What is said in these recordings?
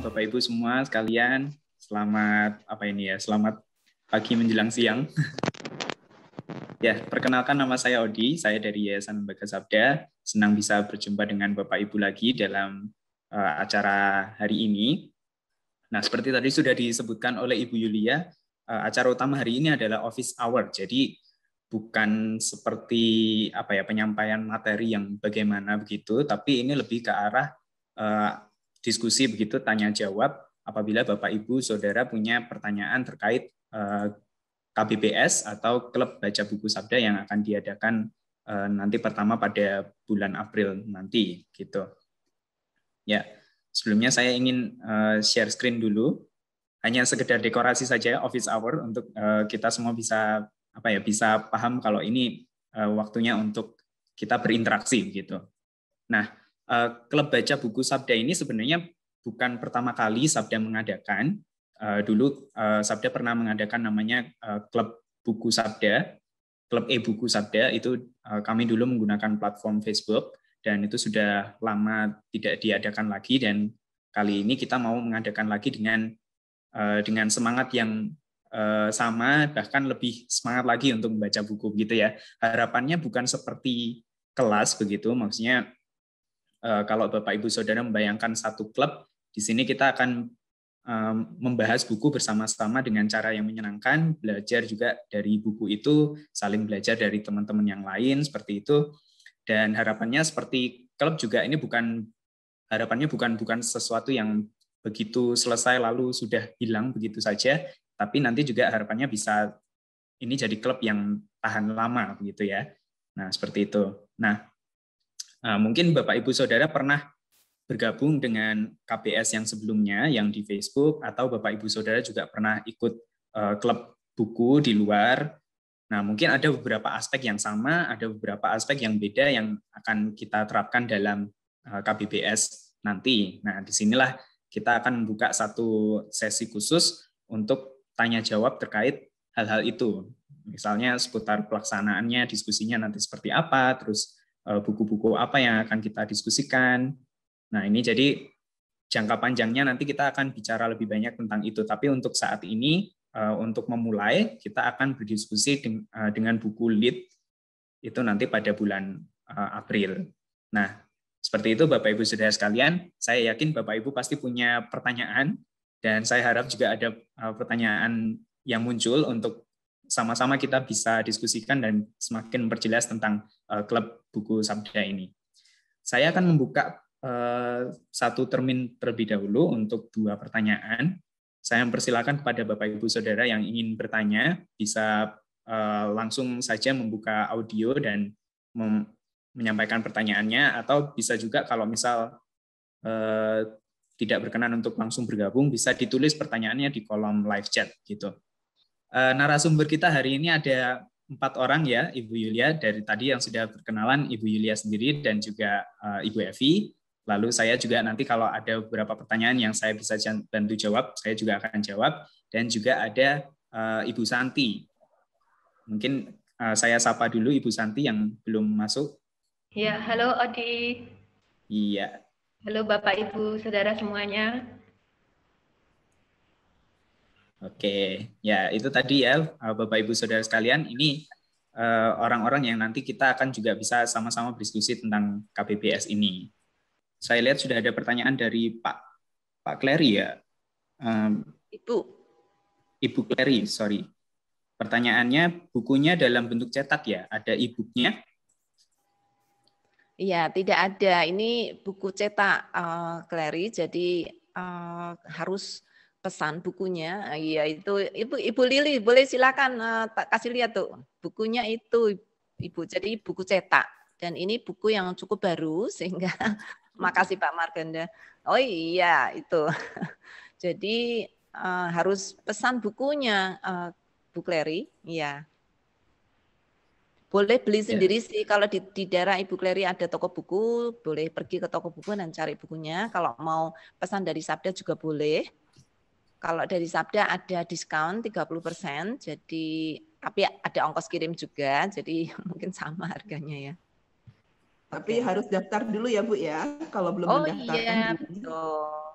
malam Bapak Ibu semua sekalian. Selamat Selamat pagi menjelang siang. Ya, perkenalkan nama saya Odi, saya dari Yayasan Lembaga Sabda. Senang bisa berjumpa dengan Bapak Ibu lagi dalam acara hari ini. Nah, seperti tadi sudah disebutkan oleh Ibu Yulia, acara utama hari ini adalah office hour. Jadi bukan seperti penyampaian materi yang bagaimana begitu, tapi ini lebih ke arah diskusi begitu, tanya jawab apabila Bapak Ibu Saudara punya pertanyaan terkait KBBS atau Klub Baca Buku Sabda yang akan diadakan nanti pertama pada bulan April nanti gitu. Ya, sebelumnya saya ingin share screen dulu. Hanya sekedar dekorasi saja office hour untuk kita semua bisa bisa paham kalau ini waktunya untuk kita berinteraksi gitu. Nah, Klub Baca Buku Sabda ini sebenarnya bukan pertama kali Sabda mengadakan. Dulu Sabda pernah mengadakan namanya Klub Buku Sabda, Klub E-Buku Sabda. Itu kami dulu menggunakan platform Facebook dan itu sudah lama tidak diadakan lagi, dan kali ini kita mau mengadakan lagi dengan semangat yang sama, bahkan lebih semangat lagi untuk membaca buku gitu ya. Harapannya bukan seperti kelas begitu, maksudnya kalau Bapak Ibu Saudara membayangkan satu klub, di sini kita akan membahas buku bersama-sama dengan cara yang menyenangkan, belajar juga dari buku itu, saling belajar dari teman-teman yang lain, seperti itu. Dan harapannya seperti klub juga ini harapannya bukan sesuatu yang begitu selesai lalu sudah hilang begitu saja, tapi nanti juga harapannya bisa ini jadi klub yang tahan lama begitu ya. Nah, seperti itu. Nah, mungkin Bapak Ibu Saudara pernah bergabung dengan KBS yang sebelumnya yang di Facebook, atau Bapak Ibu Saudara juga pernah ikut klub buku di luar. Nah, mungkin ada beberapa aspek yang sama, ada beberapa aspek yang beda yang akan kita terapkan dalam KBBS nanti. Nah, disinilah kita akan membuka satu sesi khusus untuk tanya jawab terkait hal-hal itu. Misalnya seputar pelaksanaannya, diskusinya nanti seperti apa, terus buku-buku apa yang akan kita diskusikan. Nah, ini jadi jangka panjangnya nanti kita akan bicara lebih banyak tentang itu. Tapi untuk saat ini, untuk memulai, kita akan berdiskusi dengan buku Lead, itu nanti pada bulan April. Nah, seperti itu Bapak Ibu Saudara sekalian. Saya yakin Bapak Ibu pasti punya pertanyaan, dan saya harap juga ada pertanyaan yang muncul untuk sama-sama kita bisa diskusikan dan semakin memperjelas tentang Klub Buku Sabda ini. Saya akan membuka satu termin terlebih dahulu untuk 2 pertanyaan. Saya mempersilakan kepada Bapak Ibu Saudara yang ingin bertanya, bisa langsung saja membuka audio dan menyampaikan pertanyaannya, atau bisa juga kalau misal tidak berkenan untuk langsung bergabung, bisa ditulis pertanyaannya di kolom live chat gitu. Narasumber kita hari ini ada 4 orang ya, Ibu Yulia dari tadi yang sudah berkenalan, Ibu Yulia sendiri dan juga Ibu Evi. Lalu saya juga nanti kalau ada beberapa pertanyaan yang saya bisa bantu jawab, saya juga akan jawab. Dan juga ada Ibu Santi. Mungkin saya sapa dulu Ibu Santi yang belum masuk. Ya, halo Odi. Iya. Halo Bapak Ibu Saudara semuanya. Oke, ya itu tadi ya Bapak Ibu Saudara sekalian, ini orang-orang yang nanti kita akan juga bisa sama-sama berdiskusi tentang KBBS ini. Saya lihat sudah ada pertanyaan dari Pak Clary ya. Ibu Clary, sorry. Pertanyaannya, bukunya dalam bentuk cetak ya? Ada e-booknya? Iya, tidak ada. Ini buku cetak, Clary, jadi harus pesan bukunya. Iya, itu Ibu Lili, boleh silakan kasih lihat tuh. Bukunya itu, Ibu. Jadi buku cetak. Dan ini buku yang cukup baru, sehingga makasih Pak Marganda. Oh iya, itu. Jadi harus pesan bukunya, Bu Clary. Iya. Boleh beli sendiri sih, kalau di daerah Ibu Clary ada toko buku, boleh pergi ke toko buku dan cari bukunya. Kalau mau pesan dari Sabda juga boleh. Kalau dari Sabda ada diskon 30%, jadi tapi ada ongkos kirim juga, jadi mungkin sama harganya ya. Tapi harus daftar dulu ya Bu ya, kalau belum mendaftarkan iya, bukunya. betul.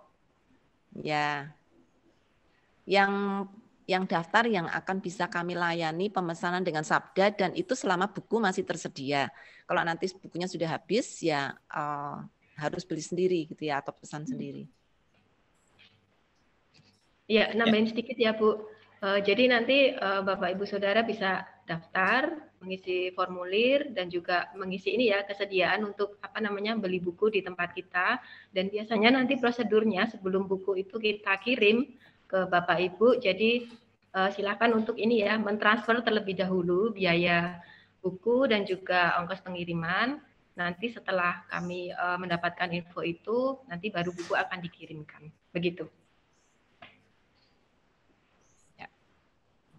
Ya, yang daftar yang akan bisa kami layani pemesanan dengan Sabda dan itu selama buku masih tersedia. Kalau nanti bukunya sudah habis ya harus beli sendiri gitu ya atau pesan sendiri. Ya, nambahin sedikit ya Bu. Jadi nanti Bapak Ibu Saudara bisa daftar, mengisi formulir dan juga mengisi ini ya kesediaan untuk beli buku di tempat kita. Dan biasanya nanti prosedurnya sebelum buku itu kita kirim ke Bapak Ibu. Jadi silakan untuk ini ya mentransfer terlebih dahulu biaya buku dan juga ongkos pengiriman. Nanti setelah kami mendapatkan info itu, nanti baru buku akan dikirimkan. Begitu.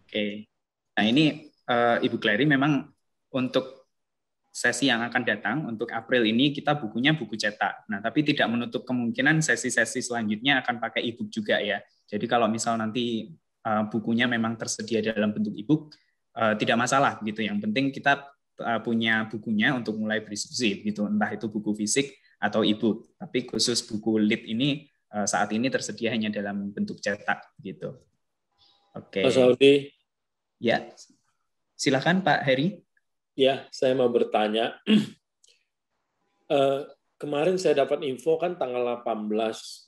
Oke. Nah ini Ibu Clary memang untuk sesi yang akan datang untuk April ini kita bukunya buku cetak. Nah tapi tidak menutup kemungkinan sesi-sesi selanjutnya akan pakai e-book juga ya. Jadi kalau misal nanti bukunya memang tersedia dalam bentuk e-book tidak masalah gitu. Yang penting kita punya bukunya untuk mulai berdiskusi gitu. Entah itu buku fisik atau e-book. Tapi khusus buku lit ini saat ini tersedia hanya dalam bentuk cetak gitu. Oke. Mas Audi. Ya, silakan Pak Heri. Ya, saya mau bertanya. Kemarin saya dapat info kan tanggal 18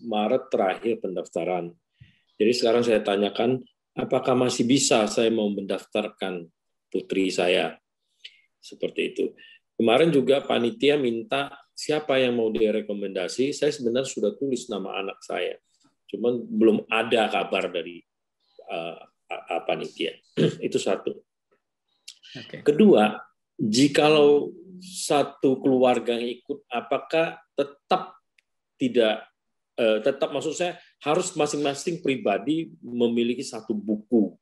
Maret terakhir pendaftaran. Jadi sekarang saya tanyakan, apakah masih bisa saya mau mendaftarkan putri saya? Seperti itu. Kemarin juga panitia minta siapa yang mau direkomendasi. Saya sebenarnya sudah tulis nama anak saya. Cuman belum ada kabar dari panitia. Itu satu. Okay. Kedua, jikalau satu keluarga yang ikut, apakah tetap maksud saya harus masing-masing pribadi memiliki satu buku?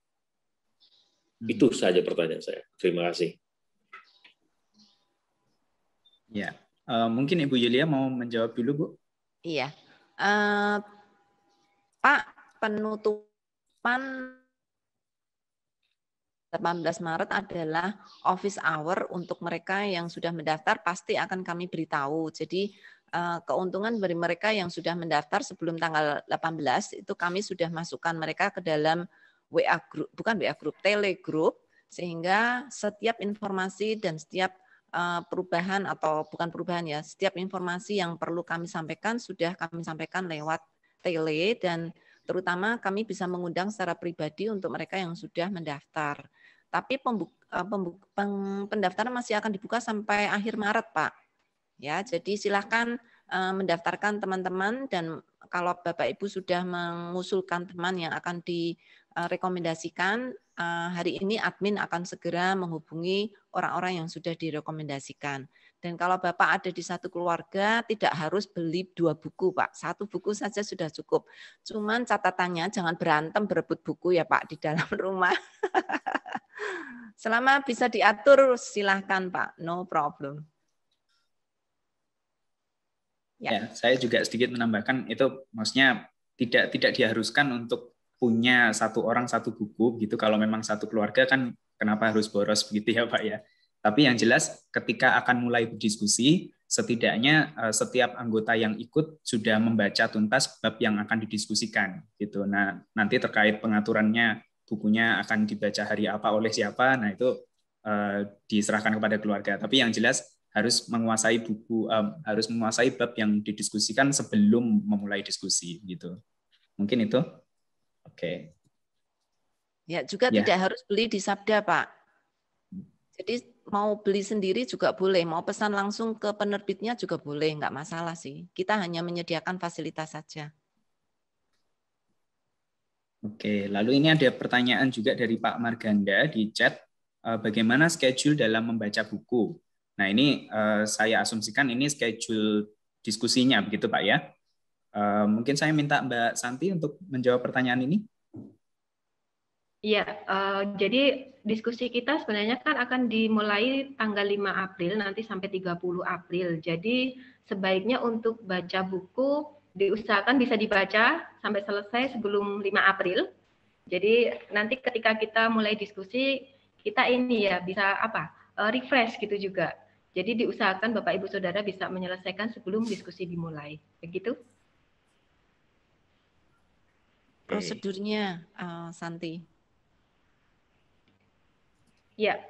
Itu saja pertanyaan saya. Terima kasih. Ya, mungkin Ibu Yulia mau menjawab dulu, Bu. Iya, Pak, penutupan 18 Maret adalah office hour untuk mereka yang sudah mendaftar pasti akan kami beritahu. Jadi keuntungan bagi mereka yang sudah mendaftar sebelum tanggal 18 itu kami sudah masukkan mereka ke dalam WA group, bukan WA group, Telegroup, sehingga setiap informasi dan setiap perubahan atau bukan perubahan ya, setiap informasi yang perlu kami sampaikan sudah kami sampaikan lewat tele dan terutama kami bisa mengundang secara pribadi untuk mereka yang sudah mendaftar. Tapi pendaftaran masih akan dibuka sampai akhir Maret, Pak. Ya, jadi silakan mendaftarkan teman-teman dan kalau Bapak Ibu sudah mengusulkan teman yang akan direkomendasikan, hari ini admin akan segera menghubungi orang-orang yang sudah direkomendasikan. Dan kalau Bapak ada di satu keluarga, tidak harus beli 2 buku, Pak. 1 buku saja sudah cukup. Cuman catatannya jangan berantem berebut buku ya, Pak, di dalam rumah. Selama bisa diatur, silahkan, Pak. No problem. Ya, saya juga sedikit menambahkan itu maksudnya tidak diharuskan untuk punya satu orang satu buku gitu. Kalau memang satu keluarga kan kenapa harus boros begitu ya Pak ya. Tapi yang jelas ketika akan mulai berdiskusi, setidaknya setiap anggota yang ikut sudah membaca tuntas bab yang akan didiskusikan gitu. Nah, nanti terkait pengaturannya bukunya akan dibaca hari apa oleh siapa, nah itu diserahkan kepada keluarga. Tapi yang jelas harus menguasai harus menguasai bab yang didiskusikan sebelum memulai diskusi gitu. Mungkin itu. Oke. Ya, juga tidak harus beli di Sabda, Pak. Jadi mau beli sendiri juga boleh, mau pesan langsung ke penerbitnya juga boleh, nggak masalah sih. Kita hanya menyediakan fasilitas saja. Oke, lalu ini ada pertanyaan juga dari Pak Marganda di chat, bagaimana schedule dalam membaca buku? Nah ini saya asumsikan ini schedule diskusinya begitu Pak ya. Mungkin saya minta Mbak Santi untuk menjawab pertanyaan ini. Iya, jadi diskusi kita sebenarnya kan akan dimulai tanggal 5 April nanti sampai 30 April. Jadi sebaiknya untuk baca buku diusahakan bisa dibaca sampai selesai sebelum 5 April. Jadi nanti ketika kita mulai diskusi kita ini ya bisa refresh gitu juga. Jadi diusahakan Bapak Ibu Saudara bisa menyelesaikan sebelum diskusi dimulai. Begitu? prosedurnya, Santi. Ya,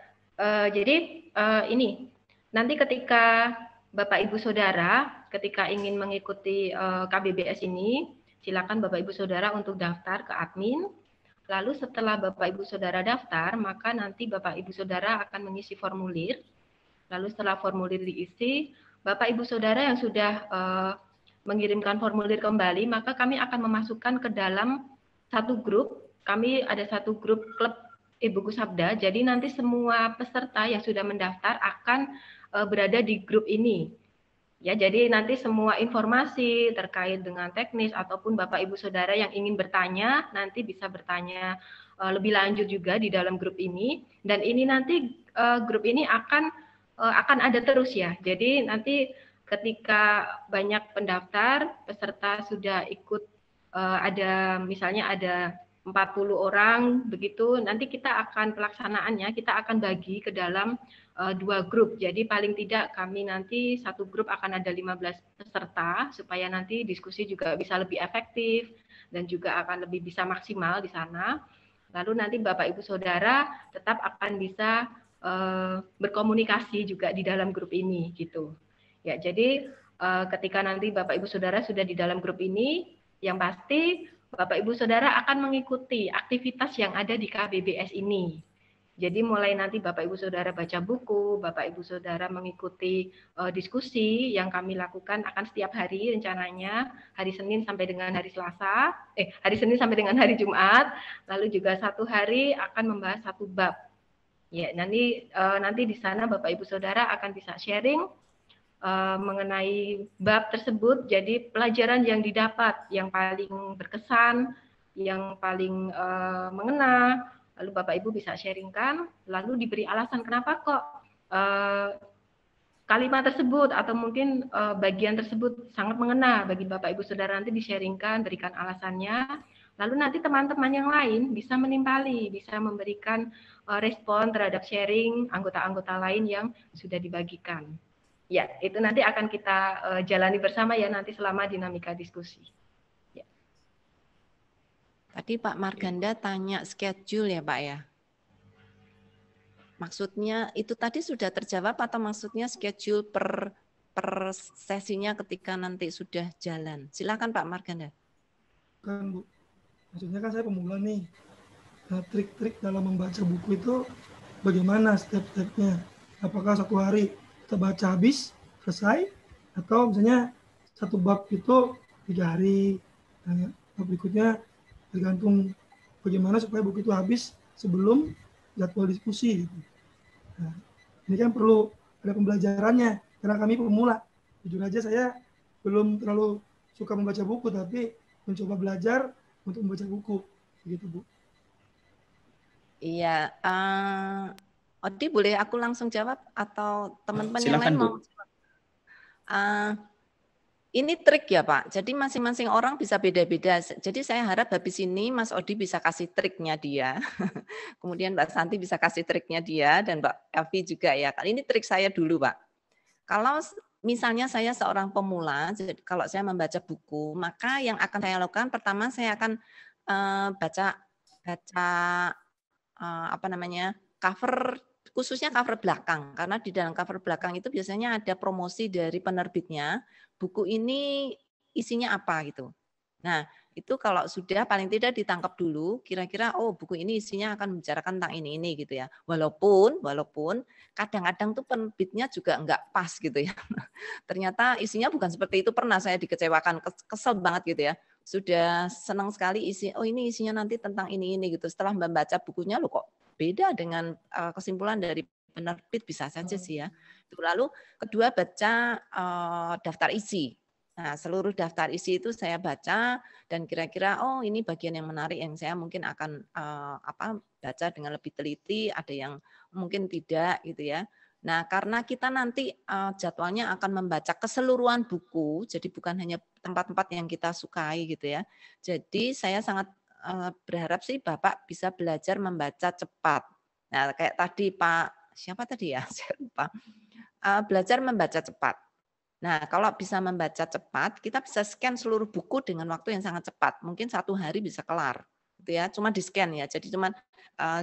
jadi ini nanti ketika Bapak Ibu Saudara ketika ingin mengikuti KBBS ini, silakan Bapak Ibu Saudara untuk daftar ke admin. Lalu setelah Bapak Ibu Saudara daftar, maka nanti Bapak Ibu Saudara akan mengisi formulir. Lalu setelah formulir diisi, Bapak Ibu Saudara yang sudah mengirimkan formulir kembali, maka kami akan memasukkan ke dalam satu grup. Kami ada satu grup klub e-buku Sabda. Jadi nanti semua peserta yang sudah mendaftar akan berada di grup ini. Ya, jadi nanti semua informasi terkait dengan teknis ataupun Bapak Ibu Saudara yang ingin bertanya nanti bisa bertanya lebih lanjut juga di dalam grup ini. Dan ini nanti grup ini akan ada terus ya. Jadi nanti ketika banyak pendaftar, peserta sudah ikut ada misalnya ada 40 orang begitu, nanti kita akan pelaksanaannya kita akan bagi ke dalam 2 grup. Jadi paling tidak kami nanti satu grup akan ada 15 peserta supaya nanti diskusi juga bisa lebih efektif dan juga akan lebih bisa maksimal di sana. Lalu nanti Bapak Ibu Saudara tetap akan bisa berkomunikasi juga di dalam grup ini gitu. Ya, jadi ketika nanti Bapak Ibu Saudara sudah di dalam grup ini, yang pasti Bapak Ibu Saudara akan mengikuti aktivitas yang ada di KBBS ini. Jadi mulai nanti Bapak Ibu Saudara baca buku, Bapak Ibu Saudara mengikuti diskusi yang kami lakukan akan setiap hari rencananya hari Senin sampai dengan hari Selasa, hari Senin sampai dengan hari Jumat, lalu juga satu hari akan membahas satu bab. Ya, nanti di sana Bapak Ibu Saudara akan bisa sharing mengenai bab tersebut. Jadi pelajaran yang didapat yang paling berkesan, yang paling mengena, lalu Bapak Ibu bisa sharingkan, lalu diberi alasan kenapa kok kalimat tersebut atau mungkin bagian tersebut sangat mengena bagi Bapak Ibu Saudara, nanti di-sharingkan, berikan alasannya. Lalu nanti teman-teman yang lain bisa menimpali, bisa memberikan respon terhadap sharing anggota-anggota lain yang sudah dibagikan. Ya, itu nanti akan kita jalani bersama ya nanti selama dinamika diskusi. Ya. Tadi Pak Marganda tanya schedule ya Pak ya? Maksudnya itu tadi sudah terjawab atau maksudnya schedule per sesinya ketika nanti sudah jalan? Silakan Pak Marganda. Kan Bu, maksudnya kan saya pemula nih. Nah, trik-trik dalam membaca buku itu bagaimana step-stepnya? Apakah satu hari kita baca habis, selesai, atau misalnya satu bab itu 3 hari, nah, bab berikutnya tergantung bagaimana supaya buku itu habis sebelum jadwal diskusi. Gitu. Nah, ini kan perlu ada pembelajarannya, karena kami pemula. Jujur aja saya belum terlalu suka membaca buku, tapi mencoba belajar untuk membaca buku. Begitu Bu. Iya, Odi boleh aku langsung jawab atau teman-teman yang lain mau jawab? Ini trik ya Pak, jadi masing-masing orang bisa beda-beda. Jadi saya harap habis ini Mas Odi bisa kasih triknya dia, kemudian Mbak Santi bisa kasih triknya dia, dan Mbak Elvi juga ya. Ini trik saya dulu Pak. Kalau misalnya saya seorang pemula, jadi kalau saya membaca buku, maka yang akan saya lakukan pertama saya akan baca cover, khususnya cover belakang, karena di dalam cover belakang itu biasanya ada promosi dari penerbitnya, buku ini isinya apa gitu. Nah, itu kalau sudah paling tidak ditangkap dulu, kira-kira oh buku ini isinya akan membicarakan tentang ini gitu ya. Walaupun kadang-kadang tuh penerbitnya juga enggak pas gitu ya. Ternyata isinya bukan seperti itu, pernah saya dikecewakan, kesel banget gitu ya. Sudah senang sekali ini isinya nanti tentang ini gitu. Setelah membaca bukunya loh kok beda dengan kesimpulan dari penerbit, bisa saja sih ya. Lalu kedua baca daftar isi. Nah, seluruh daftar isi itu saya baca dan kira-kira oh ini bagian yang menarik yang saya mungkin akan baca dengan lebih teliti, ada yang mungkin tidak gitu ya. Nah, karena kita nanti jadwalnya akan membaca keseluruhan buku, jadi bukan hanya tempat-tempat yang kita sukai gitu ya. Jadi saya sangat berharap sih Bapak bisa belajar membaca cepat. Nah, kayak tadi Pak siapa tadi ya? Saya lupa. Belajar membaca cepat. Nah, kalau bisa membaca cepat, kita bisa scan seluruh buku dengan waktu yang sangat cepat. Mungkin 1 hari bisa kelar, gitu ya. Cuma di-scan ya. Jadi cuman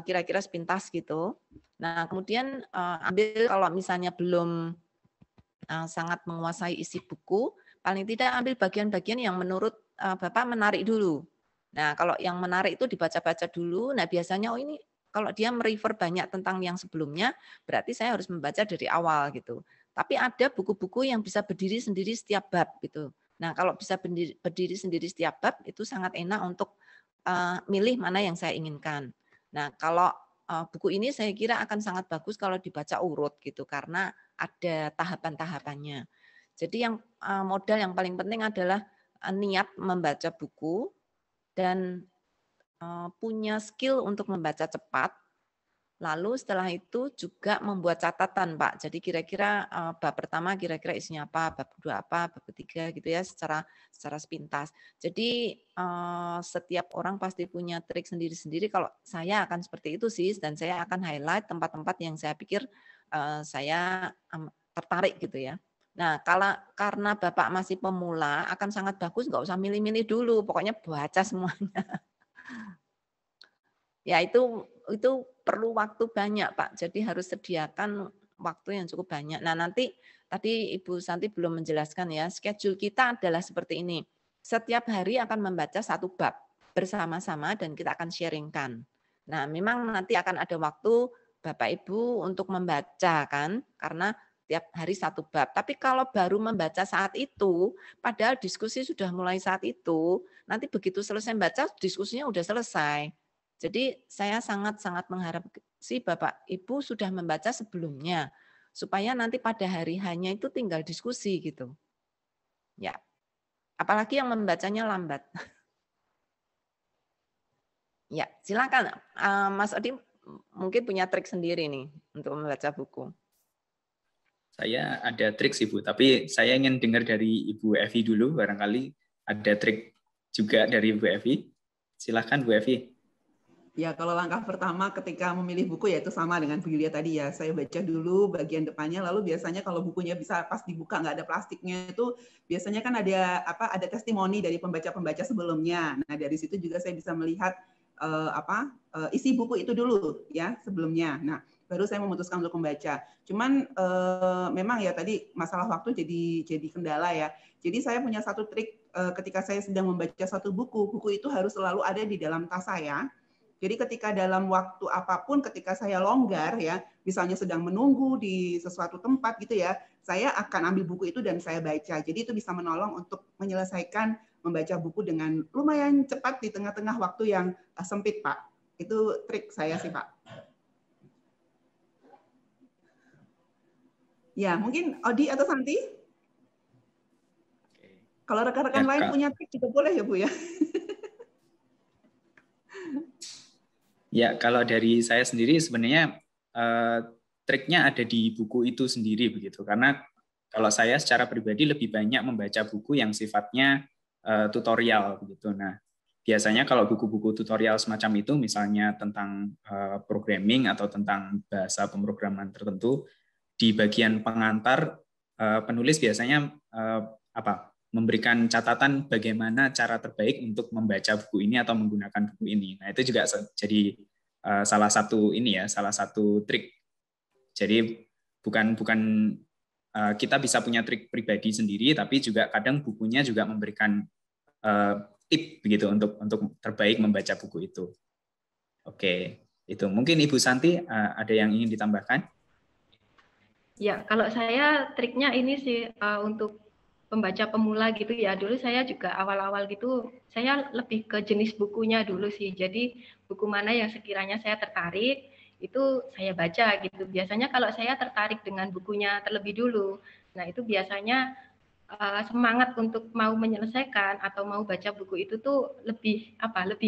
kira-kira sepintas gitu. Nah, kemudian ambil kalau misalnya belum sangat menguasai isi buku, paling tidak ambil bagian-bagian yang menurut Bapak menarik dulu. Nah, kalau yang menarik itu dibaca-baca dulu. Nah, biasanya oh ini kalau dia merefer banyak tentang yang sebelumnya, berarti saya harus membaca dari awal gitu. Tapi ada buku-buku yang bisa berdiri sendiri setiap bab gitu. Nah, kalau bisa berdiri sendiri setiap bab itu sangat enak untuk milih mana yang saya inginkan. Nah, kalau buku ini saya kira akan sangat bagus kalau dibaca urut gitu karena ada tahapan-tahapannya. Jadi yang modal yang paling penting adalah niat membaca buku dan punya skill untuk membaca cepat. Lalu setelah itu juga membuat catatan, Pak. Jadi kira-kira bab pertama kira-kira isinya apa, bab kedua apa, bab ketiga gitu ya secara sepintas. Jadi setiap orang pasti punya trik sendiri-sendiri. Kalau saya akan seperti itu sih, dan saya akan highlight tempat-tempat yang saya pikir saya tertarik gitu ya. Nah, karena Bapak masih pemula, akan sangat bagus nggak usah milih-milih dulu, pokoknya baca semuanya. Ya itu perlu waktu banyak Pak, jadi harus sediakan waktu yang cukup banyak. Nah nanti tadi Ibu Santi belum menjelaskan ya, schedule kita adalah seperti ini. Setiap hari akan membaca 1 bab bersama-sama dan kita akan sharingkan. Nah memang nanti akan ada waktu Bapak Ibu untuk membaca kan, karena tiap hari 1 bab. Tapi kalau baru membaca saat itu, padahal diskusi sudah mulai saat itu, nanti begitu selesai baca, diskusinya udah selesai. Jadi saya sangat-sangat mengharap si Bapak Ibu sudah membaca sebelumnya, supaya nanti pada hari hanya itu tinggal diskusi gitu. Ya, apalagi yang membacanya lambat. Ya, silakan Mas Odi mungkin punya trik sendiri nih untuk membaca buku. Saya ada trik sih Bu, tapi saya ingin dengar dari Ibu Evi dulu, barangkali ada trik juga dari Ibu Evi. Silakan Bu Evi. Ya, kalau langkah pertama ketika memilih buku ya itu sama dengan Bu Yulia tadi ya. Saya baca dulu bagian depannya, lalu biasanya kalau bukunya bisa pas dibuka nggak ada plastiknya itu biasanya kan ada testimoni dari pembaca-pembaca sebelumnya. Nah dari situ juga saya bisa melihat isi buku itu dulu ya sebelumnya. Nah baru saya memutuskan untuk membaca. Cuman memang ya tadi masalah waktu jadi kendala ya. Jadi saya punya satu trik ketika saya sedang membaca satu buku itu harus selalu ada di dalam tas saya. Jadi ketika dalam waktu apapun, ketika saya longgar ya, misalnya sedang menunggu di sesuatu tempat gitu ya, saya akan ambil buku itu dan saya baca. Jadi itu bisa menolong untuk menyelesaikan membaca buku dengan lumayan cepat di tengah-tengah waktu yang sempit, Pak. Itu trik saya sih, Pak. Ya, mungkin Odi atau Santi? Kalau rekan-rekan lain punya trik juga boleh ya, Bu ya? Ya, kalau dari saya sendiri sebenarnya triknya ada di buku itu sendiri begitu. Karena kalau saya secara pribadi lebih banyak membaca buku yang sifatnya tutorial begitu. Nah, biasanya kalau buku-buku tutorial semacam itu misalnya tentang programming atau tentang bahasa pemrograman tertentu, di bagian pengantar penulis biasanya memberikan catatan bagaimana cara terbaik untuk membaca buku ini atau menggunakan buku ini. Nah, itu juga jadi salah satu trik. Jadi bukan kita bisa punya trik pribadi sendiri, tapi juga kadang bukunya juga memberikan tip begitu untuk terbaik membaca buku itu. Oke, itu mungkin Ibu Santi ada yang ingin ditambahkan? Ya, kalau saya triknya ini sih untuk pembaca pemula gitu ya. Dulu saya juga awal-awal gitu, saya lebih ke jenis bukunya dulu sih. Jadi buku mana yang sekiranya saya tertarik, itu saya baca gitu. Biasanya kalau saya tertarik dengan bukunya terlebih dulu, nah itu biasanya semangat untuk mau menyelesaikan atau mau baca buku itu tuh lebih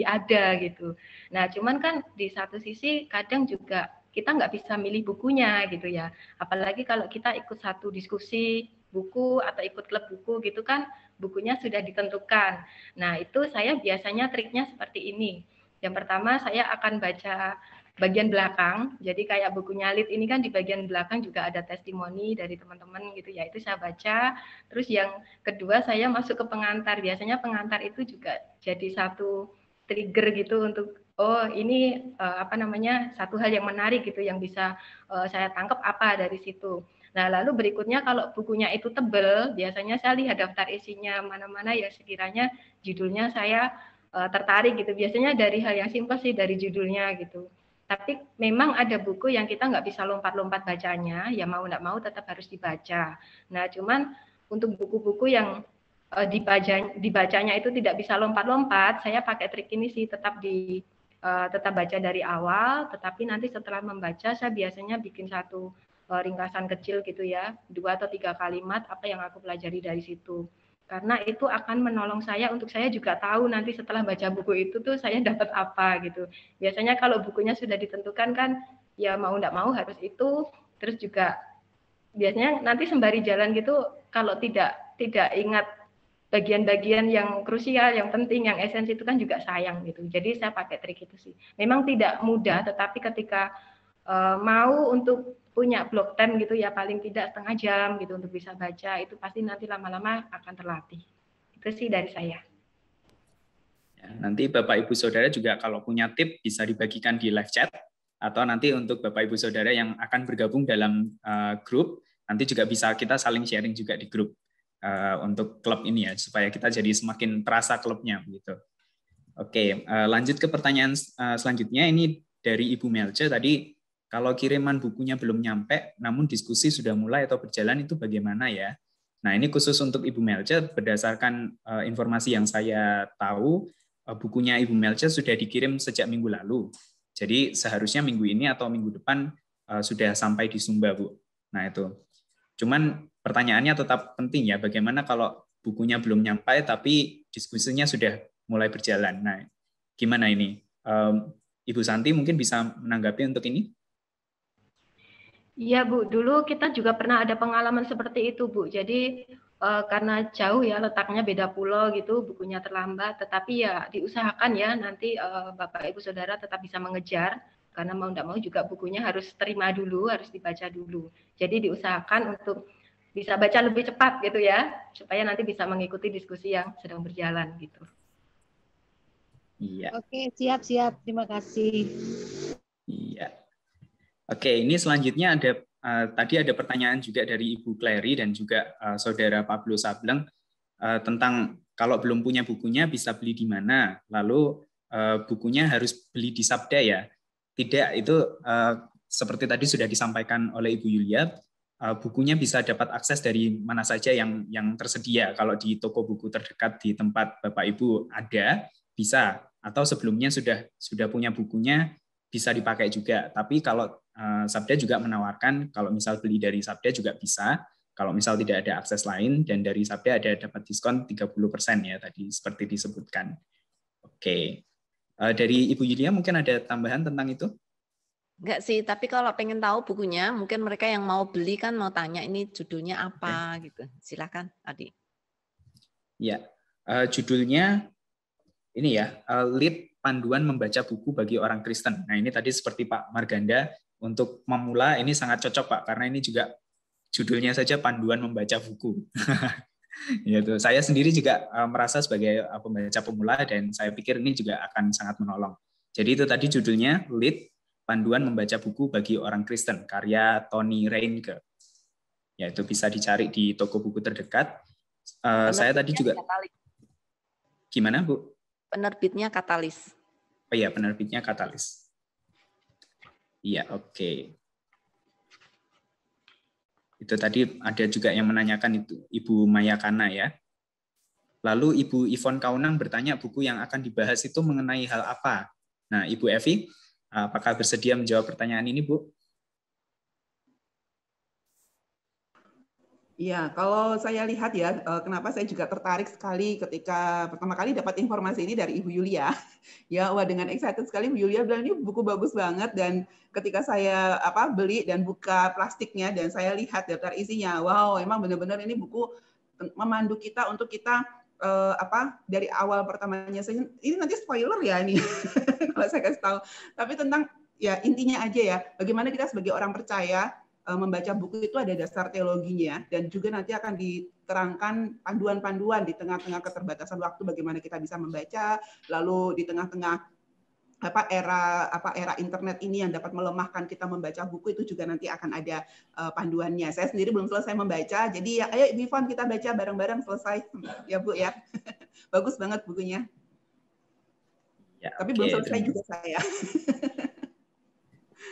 ada gitu. Nah, cuman kan di satu sisi kadang juga kita nggak bisa milih bukunya gitu ya. Apalagi kalau kita ikut satu diskusi buku atau ikut klub buku gitu kan, bukunya sudah ditentukan. Nah, itu saya biasanya triknya seperti ini. Yang pertama saya akan baca bagian belakang. Jadi kayak bukunya Lead ini kan di bagian belakang juga ada testimoni dari teman-teman gitu ya. Itu saya baca. Terus yang kedua saya masuk ke pengantar. Biasanya pengantar itu juga jadi satu trigger gitu untuk ini satu hal yang menarik gitu yang bisa saya tangkap apa dari situ. Nah, lalu berikutnya kalau bukunya itu tebal, biasanya saya lihat daftar isinya mana-mana ya sekiranya judulnya saya tertarik gitu. Biasanya dari hal yang simpel sih, dari judulnya gitu. Tapi memang ada buku yang kita nggak bisa lompat-lompat bacanya, ya mau nggak mau tetap harus dibaca. Nah, cuman untuk buku-buku yang dibacanya itu tidak bisa lompat-lompat, saya pakai trik ini sih, tetap baca dari awal, tetapi nanti setelah membaca saya biasanya bikin satu ringkasan kecil gitu ya, 2 atau 3 kalimat apa yang aku pelajari dari situ. Karena itu akan menolong saya untuk saya juga tahu nanti setelah baca buku itu tuh saya dapat apa gitu. Biasanya kalau bukunya sudah ditentukan kan ya mau enggak mau harus itu, terus juga biasanya nanti sembari jalan gitu kalau tidak ingat bagian-bagian yang krusial, yang penting, yang esensi itu kan juga sayang gitu. Jadi saya pakai trik itu sih. Memang tidak mudah, tetapi ketika mau untuk punya block time gitu ya paling tidak setengah jam gitu untuk bisa baca itu pasti nanti lama-lama akan terlatih. Itu sih dari saya. Ya, nanti Bapak Ibu Saudara juga kalau punya tip bisa dibagikan di live chat atau nanti untuk Bapak Ibu Saudara yang akan bergabung dalam grup nanti juga bisa kita saling sharing juga di grup untuk klub ini ya supaya kita jadi semakin terasa klubnya gitu. Oke, lanjut ke pertanyaan selanjutnya ini dari Ibu Melce tadi. Kalau kiriman bukunya belum nyampe, namun diskusi sudah mulai atau berjalan, itu bagaimana ya? Nah, ini khusus untuk Ibu Melce, berdasarkan informasi yang saya tahu, bukunya Ibu Melce sudah dikirim sejak minggu lalu. Jadi seharusnya minggu ini atau minggu depan sudah sampai di Sumba, Bu. Nah, itu. Cuman pertanyaannya tetap penting ya, bagaimana kalau bukunya belum nyampe, tapi diskusinya sudah mulai berjalan. Nah, gimana ini? Ibu Santi mungkin bisa menanggapi untuk ini? Iya Bu, dulu kita juga pernah ada pengalaman seperti itu Bu. Jadi karena jauh ya letaknya beda pulau gitu, bukunya terlambat. Tetapi ya diusahakan ya nanti Bapak Ibu Saudara tetap bisa mengejar karena mau tidak mau juga bukunya harus terima dulu, harus dibaca dulu. Jadi diusahakan untuk bisa baca lebih cepat gitu ya, supaya nanti bisa mengikuti diskusi yang sedang berjalan gitu. Iya. Oke, siap. Terima kasih. Iya. Oke, ini selanjutnya tadi ada pertanyaan juga dari Ibu Clary dan juga Saudara Pablo Sableng tentang kalau belum punya bukunya bisa beli di mana, lalu bukunya harus beli di Sabda ya. Tidak, itu seperti tadi sudah disampaikan oleh Ibu Yulia, bukunya bisa dapat akses dari mana saja yang tersedia. Kalau di toko buku terdekat di tempat Bapak Ibu ada, bisa. Atau sebelumnya sudah punya bukunya, bisa dipakai juga. Tapi kalau Sabda juga menawarkan, kalau misal beli dari Sabda juga bisa. Kalau misal tidak ada akses lain, dan dari Sabda ada dapat diskon 30% ya, tadi seperti disebutkan. Oke. Dari Ibu Yulia mungkin ada tambahan tentang itu? Enggak sih, tapi kalau pengen tahu bukunya, mungkin mereka yang mau beli kan mau tanya ini judulnya apa gitu. Silakan, Adi. Ya, judulnya ini ya, Lead Panduan Membaca Buku bagi Orang Kristen. Nah, ini tadi seperti Pak Marganda, untuk memula ini sangat cocok Pak, karena ini juga judulnya saja Panduan Membaca Buku. Gitu. Saya sendiri juga merasa sebagai pembaca pemula dan saya pikir ini juga akan sangat menolong. Jadi itu tadi judulnya Lead Panduan Membaca Buku bagi Orang Kristen, karya Tony Reinke. Ya, itu bisa dicari di toko buku terdekat. Saya tadi juga Katalis. Gimana, Bu? Penerbitnya Katalis. Oh iya, penerbitnya Katalis. Iya, oke. Itu tadi ada juga yang menanyakan itu, Ibu Mayakana ya. Lalu Ibu Ivon Kaunang bertanya buku yang akan dibahas itu mengenai hal apa? Nah, Ibu Evi, apakah bersedia menjawab pertanyaan ini, Bu? Iya, kalau saya lihat ya, kenapa saya juga tertarik sekali ketika pertama kali dapat informasi ini dari Ibu Yulia. Ya, wah dengan excited sekali Ibu Yulia bilang ini buku bagus banget dan ketika saya beli dan buka plastiknya dan saya lihat daftar isinya, wow, emang benar-benar ini buku memandu kita untuk kita dari awal pertamanya. Ini nanti spoiler ya ini kalau saya kasih tahu. Tapi tentang ya intinya aja ya, bagaimana kita sebagai orang percaya membaca buku itu ada dasar teologinya, dan juga nanti akan diterangkan panduan-panduan di tengah-tengah keterbatasan waktu bagaimana kita bisa membaca, lalu di tengah-tengah era internet ini yang dapat melemahkan kita membaca buku, itu juga nanti akan ada panduannya. Saya sendiri belum selesai membaca, jadi ya, ayo Ibu Ivon kita baca bareng-bareng selesai ya Bu ya. Bagus banget bukunya. Ya, tapi belum selesai juga saya.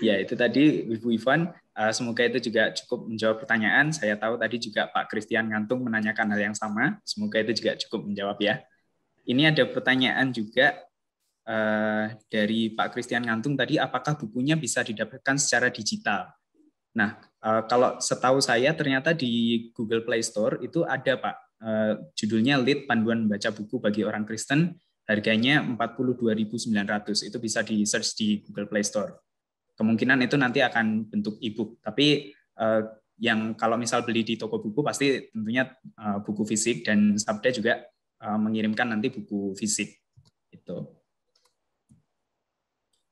Ya, itu tadi Ibu Ivon. Semoga itu juga cukup menjawab pertanyaan. Saya tahu tadi juga Pak Christian Ngantung menanyakan hal yang sama. Semoga itu juga cukup menjawab ya. Ini ada pertanyaan juga dari Pak Christian Ngantung tadi, apakah bukunya bisa didapatkan secara digital? Nah, kalau setahu saya ternyata di Google Play Store itu ada Pak, judulnya Lead Panduan Membaca Buku bagi Orang Kristen, harganya 42.900. Itu bisa di search di Google Play Store. Kemungkinan itu nanti akan bentuk e-book, tapi yang kalau misal beli di toko buku pasti tentunya buku fisik, dan Sabda juga mengirimkan nanti buku fisik. Itu.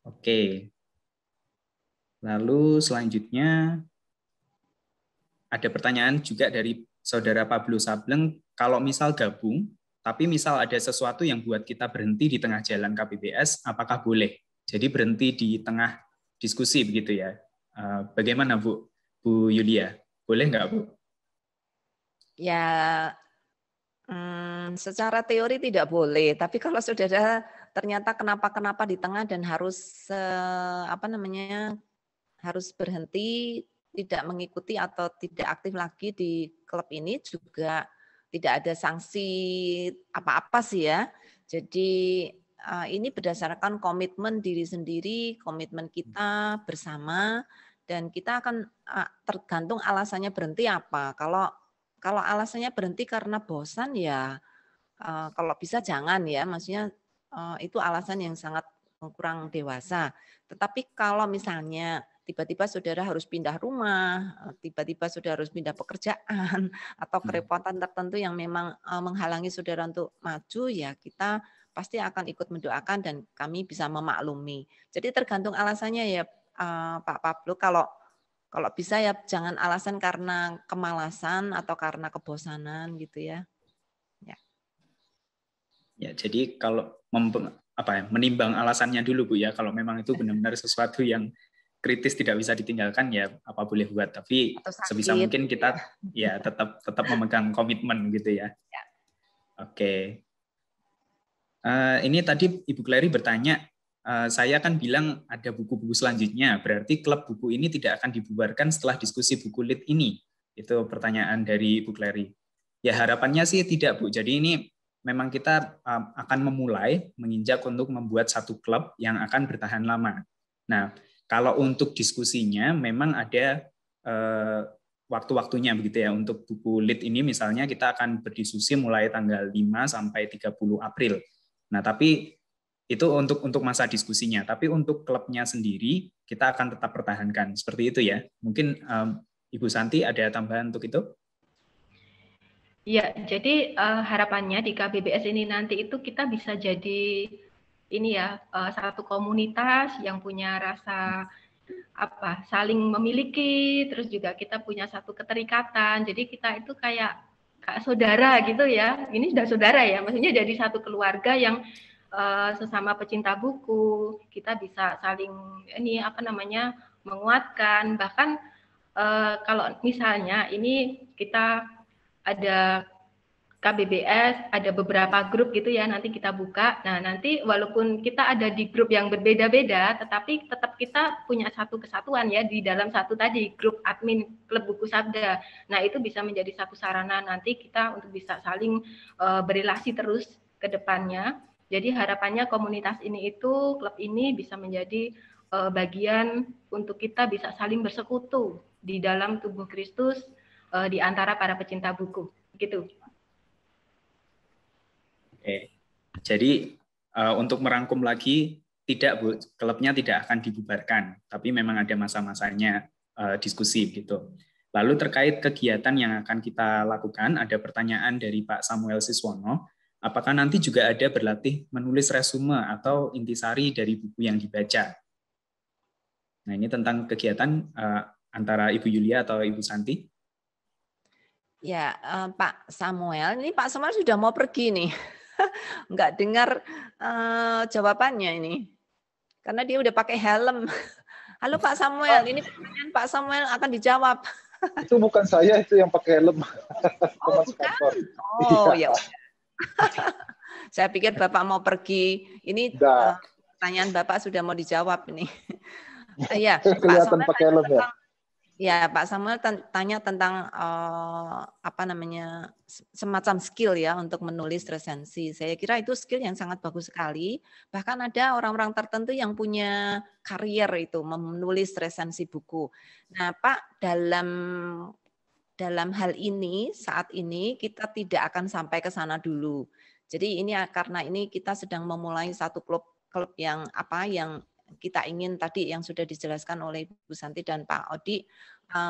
Oke. Lalu selanjutnya ada pertanyaan juga dari Saudara Pablo Sableng, kalau misal gabung, tapi misal ada sesuatu yang buat kita berhenti di tengah jalan KBBS, apakah boleh? Jadi berhenti di tengah diskusi begitu ya. Bagaimana Bu Yulia? Boleh nggak Bu? Ya, secara teori tidak boleh. Tapi kalau saudara ternyata kenapa di tengah dan harus harus berhenti, tidak mengikuti atau tidak aktif lagi di klub ini, juga tidak ada sanksi apa-apa sih ya. Jadi ini berdasarkan komitmen diri sendiri, komitmen kita bersama, dan kita akan tergantung alasannya berhenti apa. Kalau alasannya berhenti karena bosan ya, kalau bisa jangan ya, maksudnya itu alasan yang sangat kurang dewasa. Tetapi kalau misalnya tiba-tiba saudara harus pindah rumah, tiba-tiba saudara harus pindah pekerjaan, atau kerepotan tertentu yang memang menghalangi saudara untuk maju, ya kita pasti akan ikut mendoakan dan kami bisa memaklumi. Jadi tergantung alasannya ya Pak Pablo. Kalau bisa ya jangan alasan karena kemalasan atau karena kebosanan gitu ya. Ya, jadi kalau menimbang alasannya dulu Bu ya, kalau memang itu benar-benar sesuatu yang kritis tidak bisa ditinggalkan ya apa boleh buat, tapi sebisa mungkin kita ya tetap memegang komitmen gitu ya. Oke. Ini tadi Ibu Clary bertanya, saya kan bilang ada buku-buku selanjutnya, berarti klub buku ini tidak akan dibubarkan setelah diskusi buku lead ini? Itu pertanyaan dari Ibu Clary. Ya harapannya sih tidak Bu, jadi ini memang kita akan memulai menginjak untuk membuat satu klub yang akan bertahan lama. Nah, kalau untuk diskusinya memang ada waktu-waktunya begitu ya. Untuk buku lead ini misalnya kita akan berdiskusi mulai tanggal 5 sampai 30 April. Nah, tapi itu untuk masa diskusinya. Tapi untuk klubnya sendiri kita akan tetap pertahankan. Seperti itu ya. Mungkin Ibu Santi ada tambahan untuk itu? Ya, jadi harapannya di KBBS ini nanti itu kita bisa jadi ini ya satu komunitas yang punya rasa saling memiliki, terus juga kita punya satu keterikatan. Jadi kita itu kayak saudara gitu ya. Ini sudah saudara ya, maksudnya jadi satu keluarga yang sesama pecinta buku. Kita bisa saling menguatkan. Bahkan kalau misalnya ini kita ada KBBS, ada beberapa grup gitu ya, nanti kita buka. Nah, nanti walaupun kita ada di grup yang berbeda-beda, tetapi tetap kita punya satu kesatuan ya di dalam satu tadi, grup admin Klub Buku Sabda. Nah, itu bisa menjadi satu sarana nanti kita untuk bisa saling berelasi terus ke depannya. Jadi harapannya komunitas ini itu, klub ini bisa menjadi bagian untuk kita bisa saling bersekutu di dalam tubuh Kristus di antara para pecinta buku. Gitu. Oke, jadi untuk merangkum lagi, tidak Bu, klubnya tidak akan dibubarkan, tapi memang ada masa-masanya diskusi gitu. Lalu terkait kegiatan yang akan kita lakukan, ada pertanyaan dari Pak Samuel Siswono, apakah nanti juga ada berlatih menulis resume atau intisari dari buku yang dibaca? Nah, ini tentang kegiatan antara Ibu Yulia atau Ibu Santi. Ya, Pak Samuel, ini Pak Samuel sudah mau pergi nih. Nggak dengar jawabannya ini. Karena dia udah pakai helm. Halo Pak Samuel, ini pertanyaan Pak Samuel akan dijawab. Itu bukan saya, itu yang pakai helm. Oh, bukan? Oh, ya udah. Saya pikir Bapak mau pergi. Ini pertanyaan Bapak sudah mau dijawab ini. Ya, kelihatan pakai helm ya. Ya, Pak Samuel tanya tentang semacam skill ya untuk menulis resensi. Saya kira itu skill yang sangat bagus sekali. Bahkan ada orang-orang tertentu yang punya karier itu menulis resensi buku. Nah, Pak, dalam hal ini saat ini kita tidak akan sampai ke sana dulu. Jadi ini karena ini kita sedang memulai satu klub yang kita ingin tadi yang sudah dijelaskan oleh Bu Santi dan Pak Odi,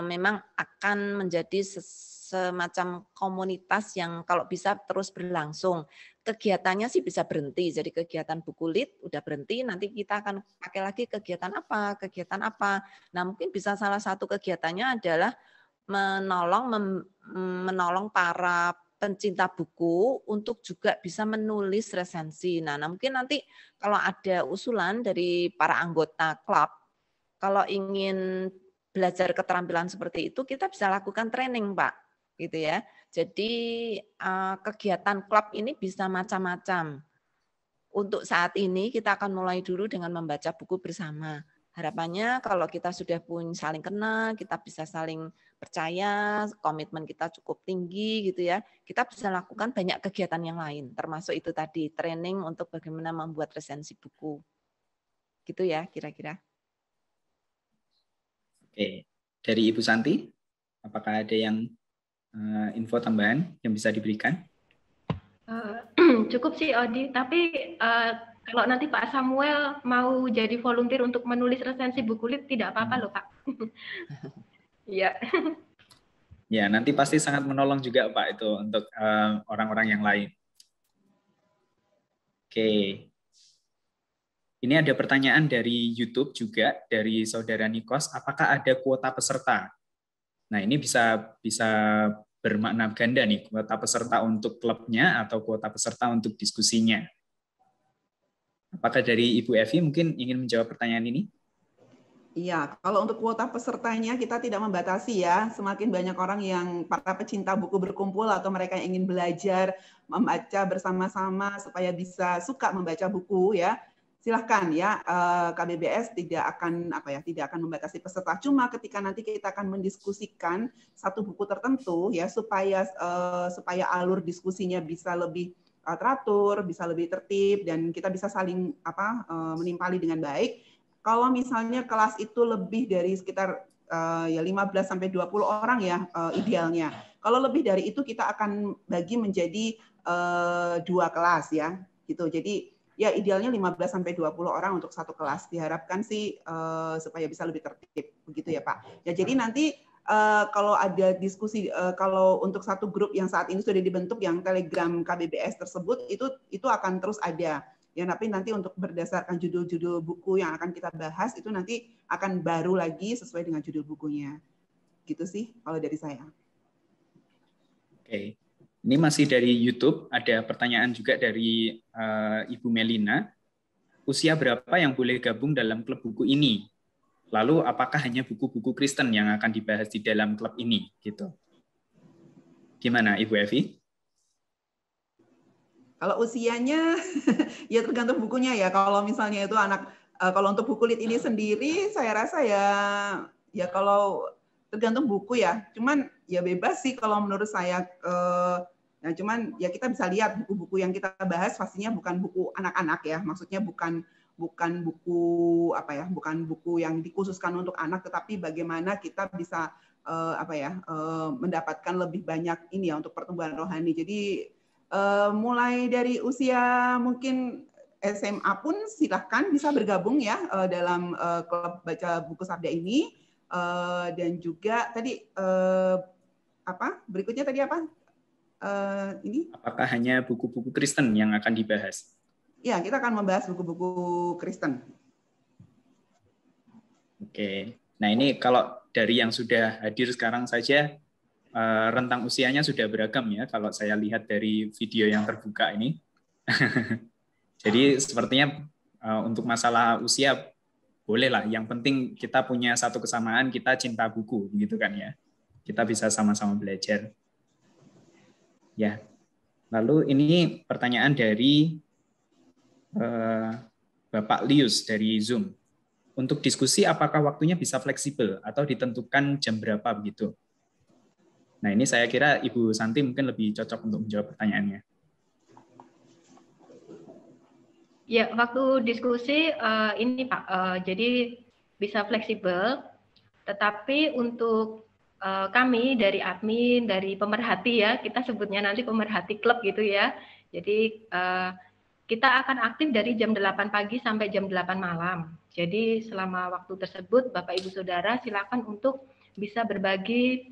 memang akan menjadi semacam komunitas yang kalau bisa terus berlangsung. Kegiatannya sih bisa berhenti, jadi kegiatan buku lead udah berhenti, nanti kita akan pakai lagi kegiatan apa. Nah mungkin bisa salah satu kegiatannya adalah menolong para pencinta buku untuk juga bisa menulis resensi. Nah, mungkin nanti kalau ada usulan dari para anggota klub, kalau ingin belajar keterampilan seperti itu, kita bisa lakukan training, Pak, gitu ya. Jadi kegiatan klub ini bisa macam-macam. Untuk saat ini kita akan mulai dulu dengan membaca buku bersama. Harapannya kalau kita sudah pun saling kenal, kita bisa saling percaya, komitmen kita cukup tinggi gitu ya. Kita bisa lakukan banyak kegiatan yang lain, termasuk itu tadi training untuk bagaimana membuat resensi buku. Gitu ya kira-kira. Oke, dari Ibu Santi, apakah ada yang info tambahan yang bisa diberikan? Cukup sih Odi, tapi kalau nanti Pak Samuel mau jadi volunteer untuk menulis resensi buku lead tidak apa-apa loh Pak. Iya. Ya, nanti pasti sangat menolong juga Pak itu untuk orang-orang yang lain. Oke. Ini ada pertanyaan dari YouTube juga dari Saudara Nikos, apakah ada kuota peserta? Nah, ini bisa bermakna ganda nih, kuota peserta untuk klubnya atau kuota peserta untuk diskusinya. Apakah dari Ibu Evi mungkin ingin menjawab pertanyaan ini? Iya, kalau untuk kuota pesertanya kita tidak membatasi ya. Semakin banyak orang yang para pecinta buku berkumpul atau mereka yang ingin belajar membaca bersama-sama supaya bisa suka membaca buku ya. Silahkan ya, KBBS tidak akan membatasi peserta. Cuma ketika nanti kita akan mendiskusikan satu buku tertentu ya supaya alur diskusinya bisa lebih teratur, bisa lebih tertib dan kita bisa saling menimpali dengan baik. Kalau misalnya kelas itu lebih dari sekitar 15 sampai 20 orang ya idealnya. Kalau lebih dari itu kita akan bagi menjadi 2 kelas ya gitu. Jadi ya idealnya 15 sampai 20 orang untuk satu kelas. Diharapkan sih supaya bisa lebih tertib begitu ya Pak. Ya jadi nanti kalau ada diskusi kalau untuk satu grup yang saat ini sudah dibentuk yang Telegram KBBS tersebut itu akan terus ada. Ya, tapi nanti untuk berdasarkan judul-judul buku yang akan kita bahas itu nanti akan baru lagi sesuai dengan judul bukunya. Gitu sih kalau dari saya. Oke. Ini masih dari YouTube, ada pertanyaan juga dari Ibu Melina. Usia berapa yang boleh gabung dalam klub buku ini? Lalu apakah hanya buku-buku Kristen yang akan dibahas di dalam klub ini? Gitu. Gimana Ibu Evi? Kalau usianya ya tergantung bukunya ya. Kalau misalnya itu kalau untuk buku lead ini sendiri saya rasa ya kalau tergantung buku ya. Cuman ya bebas sih kalau menurut saya. Nah, cuman ya kita bisa lihat buku-buku yang kita bahas pastinya bukan buku anak-anak ya. Maksudnya bukan buku bukan buku yang dikhususkan untuk anak, tetapi bagaimana kita bisa mendapatkan lebih banyak ini ya untuk pertumbuhan rohani. Jadi mulai dari usia mungkin SMA pun silahkan bisa bergabung ya dalam klub baca buku Sabda ini dan juga tadi berikutnya tadi apa ini? Apakah hanya buku-buku Kristen yang akan dibahas? Ya, kita akan membahas buku-buku Kristen. Oke. Nah, ini kalau dari yang sudah hadir sekarang saja, rentang usianya sudah beragam ya, kalau saya lihat dari video yang terbuka ini. Jadi sepertinya untuk masalah usia, bolehlah. Yang penting kita punya satu kesamaan, kita cinta buku, begitu kan ya. Kita bisa sama-sama belajar. Ya. Lalu ini pertanyaan dari Bapak Lius dari Zoom. Untuk diskusi, apakah waktunya bisa fleksibel atau ditentukan jam berapa begitu? Nah, ini saya kira Ibu Santi mungkin lebih cocok untuk menjawab pertanyaannya. Ya, waktu diskusi ini Pak, jadi bisa fleksibel, tetapi untuk kami dari admin, dari pemerhati ya, kita sebutnya nanti pemerhati klub gitu ya. Jadi kita akan aktif dari jam 8 pagi sampai jam 8 malam. Jadi selama waktu tersebut, Bapak Ibu Saudara silakan untuk bisa berbagi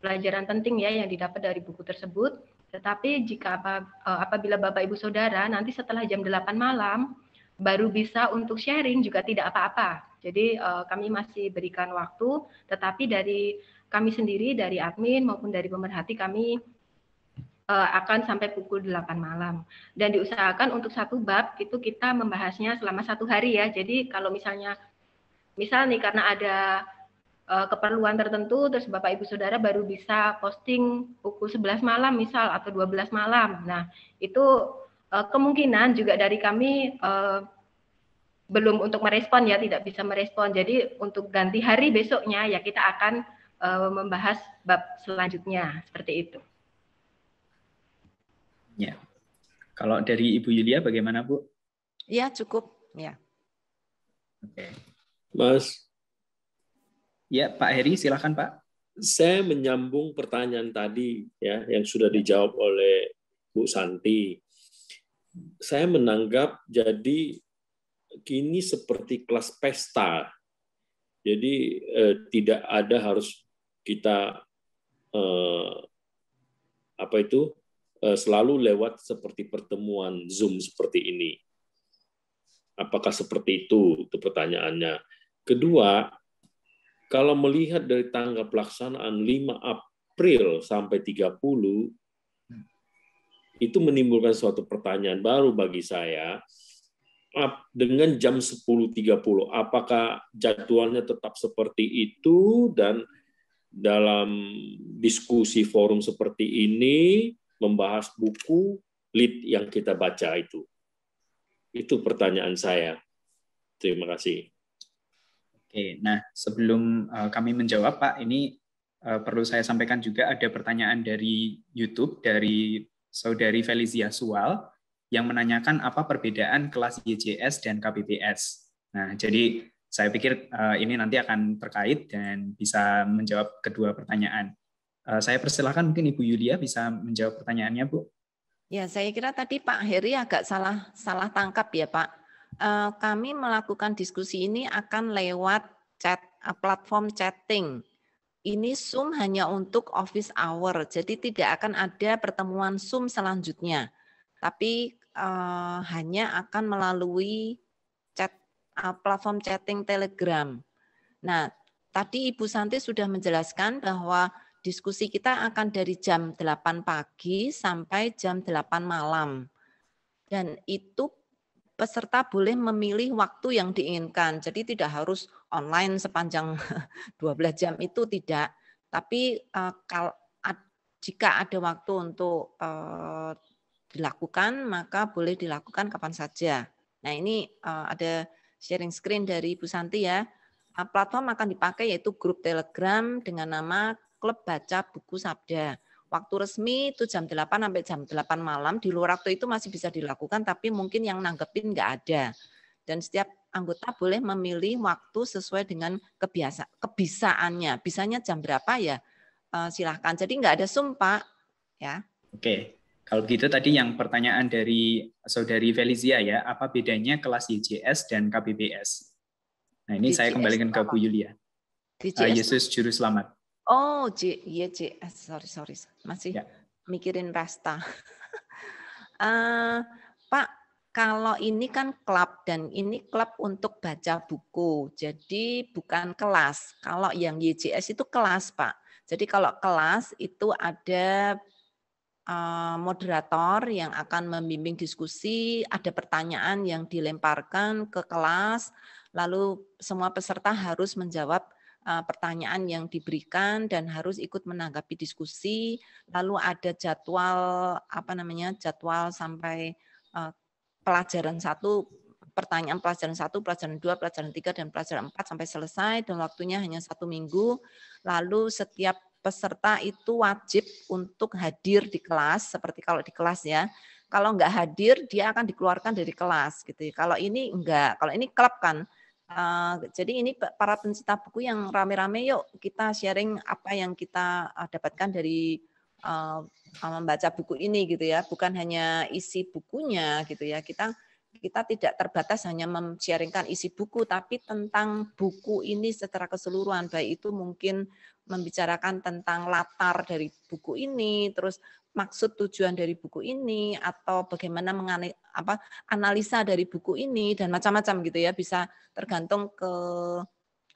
pelajaran penting ya yang didapat dari buku tersebut. Tetapi jika apabila Bapak Ibu Saudara nanti setelah jam 8 malam baru bisa untuk sharing juga tidak apa-apa. Jadi kami masih berikan waktu, tetapi dari kami sendiri, dari admin maupun dari pemerhati kami akan sampai pukul 8 malam. Dan diusahakan untuk satu bab itu kita membahasnya selama 1 hari ya. Jadi kalau misal nih karena ada keperluan tertentu, terus Bapak Ibu Saudara baru bisa posting pukul 11 malam misal atau 12 malam. Nah, itu kemungkinan juga dari kami belum untuk merespon ya, tidak bisa merespon. Jadi untuk ganti hari besoknya ya kita akan membahas bab selanjutnya, seperti itu. Ya. Kalau dari Ibu Yulia bagaimana, Bu? Ya, cukup. Ya. Oke. Mas. Ya, Pak Heri, silakan Pak. Saya menyambung pertanyaan tadi ya yang sudah dijawab oleh Bu Santi. Saya menanggap jadi kini seperti kelas pesta. Jadi tidak ada harus kita selalu lewat seperti pertemuan Zoom seperti ini. Apakah seperti itu? Itu pertanyaannya. Kedua, kalau melihat dari tanggal pelaksanaan 5 April sampai 30, itu menimbulkan suatu pertanyaan baru bagi saya. Dengan jam 10.30, apakah jadwalnya tetap seperti itu, dan dalam diskusi forum seperti ini membahas buku lead yang kita baca itu? Itu pertanyaan saya. Terima kasih. Oke, nah sebelum kami menjawab Pak, ini perlu saya sampaikan juga ada pertanyaan dari YouTube dari Saudari Felicia Sual yang menanyakan apa perbedaan kelas YJS dan KPPS. Nah, jadi saya pikir ini nanti akan terkait dan bisa menjawab kedua pertanyaan. Saya persilahkan mungkin Ibu Yulia bisa menjawab pertanyaannya, Bu. Ya, saya kira tadi Pak Heri agak salah tangkap ya, Pak. Kami melakukan diskusi ini akan lewat platform chatting. Ini Zoom hanya untuk office hour, jadi tidak akan ada pertemuan Zoom selanjutnya. Tapi hanya akan melalui platform chatting Telegram. Nah, tadi Ibu Santi sudah menjelaskan bahwa diskusi kita akan dari jam 8 pagi sampai jam 8 malam. Dan itu peserta boleh memilih waktu yang diinginkan. Jadi tidak harus online sepanjang 12 jam itu tidak. Tapi jika ada waktu untuk dilakukan, maka boleh dilakukan kapan saja. Nah, ini ada sharing screen dari Ibu Santi ya. Platform akan dipakai yaitu grup Telegram dengan nama Klub Baca Buku Sabda. Waktu resmi itu jam 8 sampai jam 8 malam. Di luar waktu itu masih bisa dilakukan, tapi mungkin yang nanggepin nggak ada. Dan setiap anggota boleh memilih waktu sesuai dengan kebisaannya. Bisanya jam berapa ya? Silahkan. Jadi nggak ada Zoom, Pak. Ya. Oke. Kalau begitu tadi yang pertanyaan dari Saudari Felicia ya, apa bedanya kelas YJS dan KPPS? Nah, ini saya kembalikan ke Bu Yulia. Yesus Juru Selamat. Oh, YJS, sorry, masih mikirin pesta. Pak, Kalau ini kan klub dan ini klub untuk baca buku. Jadi bukan kelas. Kalau yang YJS itu kelas, Pak. Jadi kalau kelas itu ada moderator yang akan membimbing diskusi, ada pertanyaan yang dilemparkan ke kelas, lalu semua peserta harus menjawab pertanyaan yang diberikan dan harus ikut menanggapi diskusi, lalu ada jadwal jadwal sampai pelajaran 1, pertanyaan pelajaran 1, pelajaran 2, pelajaran 3 dan pelajaran 4 sampai selesai dan waktunya hanya 1 minggu. Lalu setiap peserta itu wajib untuk hadir di kelas, seperti kalau di kelas ya. Kalau enggak hadir, dia akan dikeluarkan dari kelas gitu. Kalau ini enggak, kalau ini klub kan. Jadi ini para pencinta buku yang rame-rame, yuk kita sharing apa yang kita dapatkan dari membaca buku ini gitu ya. Bukan hanya isi bukunya gitu ya. Kita tidak terbatas hanya men-sharingkan isi buku, tapi tentang buku ini secara keseluruhan. Baik itu mungkin membicarakan tentang latar dari buku ini, terus maksud tujuan dari buku ini, atau bagaimana analisa dari buku ini, dan macam-macam gitu ya. Bisa tergantung ke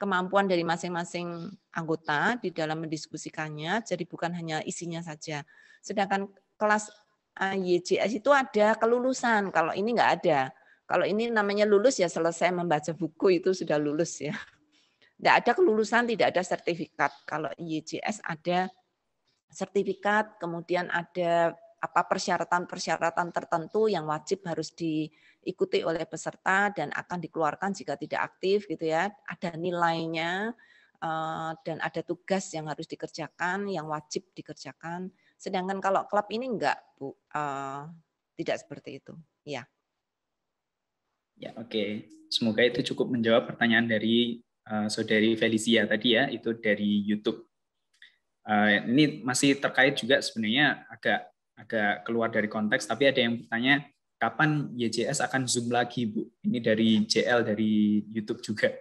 kemampuan dari masing-masing anggota di dalam mendiskusikannya, jadi bukan hanya isinya saja. Sedangkan kelas YJS itu ada kelulusan, kalau ini enggak ada. Kalau ini namanya lulus ya selesai membaca buku itu sudah lulus ya. Tidak ada kelulusan, tidak ada sertifikat. Kalau YJS ada sertifikat, kemudian ada persyaratan-persyaratan tertentu yang wajib harus diikuti oleh peserta dan akan dikeluarkan jika tidak aktif gitu ya. Ada nilainya dan ada tugas yang harus dikerjakan, yang wajib dikerjakan. Sedangkan kalau klub ini enggak, Bu. Tidak seperti itu. Ya. Ya, oke. Semoga itu cukup menjawab pertanyaan dari Saudari Felicia tadi ya, itu dari YouTube. Ini masih terkait juga sebenarnya agak keluar dari konteks, tapi ada yang bertanya kapan YJS akan Zoom lagi, Bu? Ini dari JL dari YouTube juga.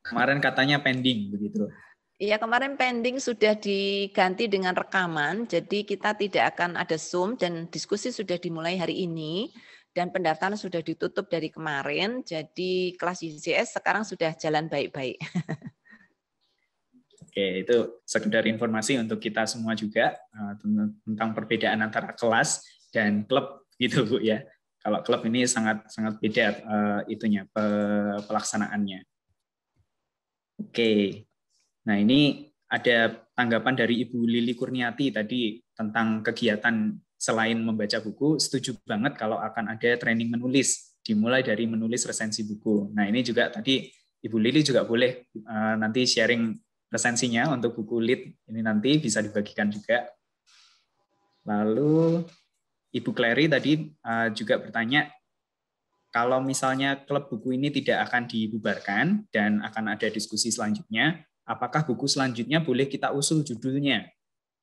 Kemarin katanya pending begitu. Iya, kemarin pending sudah diganti dengan rekaman, jadi kita tidak akan ada Zoom dan diskusi sudah dimulai hari ini. Dan pendaftaran sudah ditutup dari kemarin, jadi kelas YJS sekarang sudah jalan baik-baik. Oke, itu sekedar informasi untuk kita semua juga tentang perbedaan antara kelas dan klub gitu, Bu ya. Kalau klub ini sangat beda pelaksanaannya. Oke. Nah, ini ada tanggapan dari Ibu Lili Kurniati tadi tentang kegiatan selain membaca buku, setuju banget kalau akan ada training menulis, dimulai dari menulis resensi buku. Nah, ini juga tadi Ibu Lili juga boleh nanti sharing resensinya untuk buku lead, ini nanti bisa dibagikan juga. Lalu Ibu Clary tadi juga bertanya, kalau misalnya klub buku ini tidak akan dibubarkan dan akan ada diskusi selanjutnya, apakah buku selanjutnya boleh kita usul judulnya?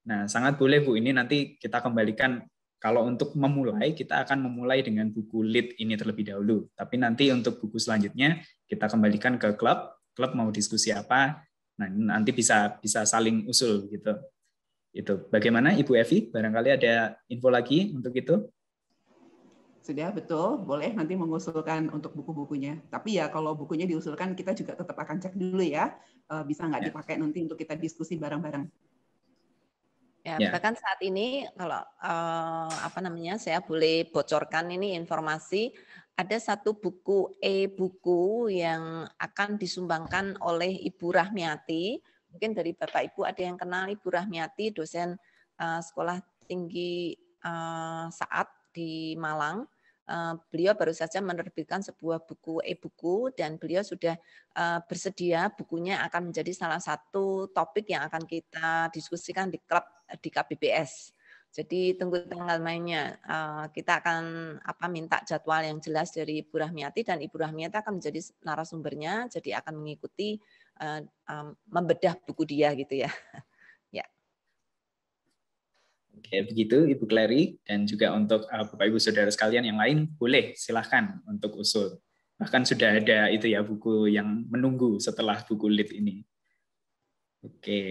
Nah, sangat boleh, Bu. Ini nanti kita kembalikan. Kalau untuk memulai, kita akan memulai dengan buku lead ini terlebih dahulu. Tapi nanti untuk buku selanjutnya, kita kembalikan ke klub. Klub mau diskusi apa? Nah, nanti bisa saling usul gitu. Itu. Bagaimana, Ibu Evi? Barangkali ada info lagi untuk itu? Sudah, betul. Boleh nanti mengusulkan untuk buku-bukunya. Tapi ya kalau bukunya diusulkan, kita juga tetap akan cek dulu ya. Bisa nggak dipakai nanti untuk kita diskusi bareng-bareng. Ya, bahkan saat ini kalau saya boleh bocorkan ini informasi, ada satu buku e-buku yang akan disumbangkan oleh Ibu Rahmiati. Mungkin dari Bapak Ibu ada yang kenal Ibu Rahmiati, dosen Sekolah Tinggi Saat di Malang. Beliau baru saja menerbitkan sebuah buku e-buku dan beliau sudah bersedia bukunya akan menjadi salah satu topik yang akan kita diskusikan di klub di KBBS. Jadi tunggu tanggal mainnya. Kita akan minta jadwal yang jelas dari Ibu Rahmiati dan Ibu Rahmiati akan menjadi narasumbernya, jadi akan mengikuti membedah buku dia gitu ya. Ya. Oke, begitu Ibu Clary, dan juga untuk Bapak Ibu Saudara sekalian yang lain, boleh silahkan untuk usul. Bahkan sudah ada itu ya buku yang menunggu setelah buku lead ini. Oke.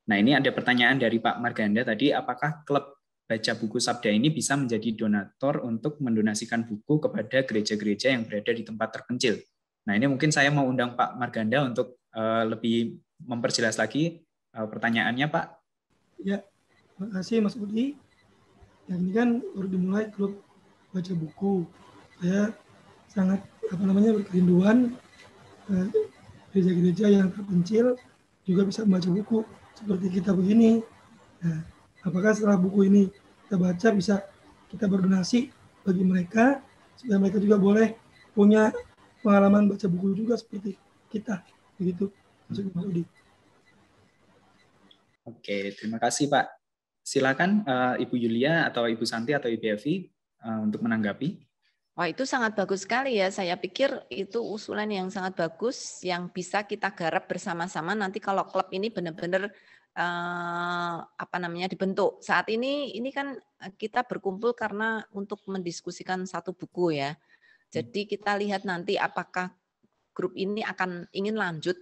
Nah, ini ada pertanyaan dari Pak Marganda tadi, apakah klub baca buku Sabda ini bisa menjadi donatur untuk mendonasikan buku kepada gereja-gereja yang berada di tempat terpencil. Nah, ini mungkin saya mau undang Pak Marganda untuk lebih memperjelas lagi pertanyaannya, Pak. Ya, terima kasih Mas Budi. Ya, ini kan baru dimulai klub baca buku. Saya sangat berkerinduan gereja-gereja yang terpencil juga bisa membaca buku seperti kita begini. Nah, apakah setelah buku ini kita baca bisa kita berdonasi bagi mereka supaya mereka juga boleh punya pengalaman baca buku juga seperti kita, begitu maksudnya Mas Udi. Oke, terima kasih Pak. Silakan Ibu Yulia atau Ibu Santi atau Ibu Evi untuk menanggapi. Wah, itu sangat bagus sekali ya. Saya pikir itu usulan yang sangat bagus yang bisa kita garap bersama-sama nanti kalau klub ini benar-benar dibentuk. Saat ini kan kita berkumpul karena untuk mendiskusikan satu buku ya. Jadi kita lihat nanti apakah grup ini ingin lanjut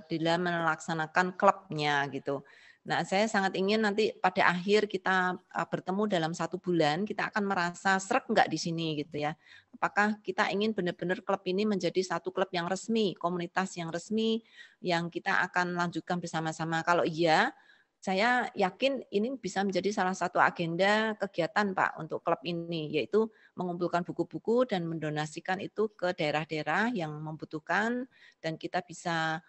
dalam melaksanakan klubnya gitu. Nah, saya sangat ingin nanti pada akhir kita bertemu dalam 1 bulan, kita akan merasa sreg nggak di sini gitu ya. Apakah kita ingin benar-benar klub ini menjadi satu klub yang resmi, komunitas yang resmi, yang kita akan lanjutkan bersama-sama. Kalau iya, saya yakin ini bisa menjadi salah satu agenda kegiatan Pak untuk klub ini, yaitu mengumpulkan buku-buku dan mendonasikan itu ke daerah-daerah yang membutuhkan, dan kita bisa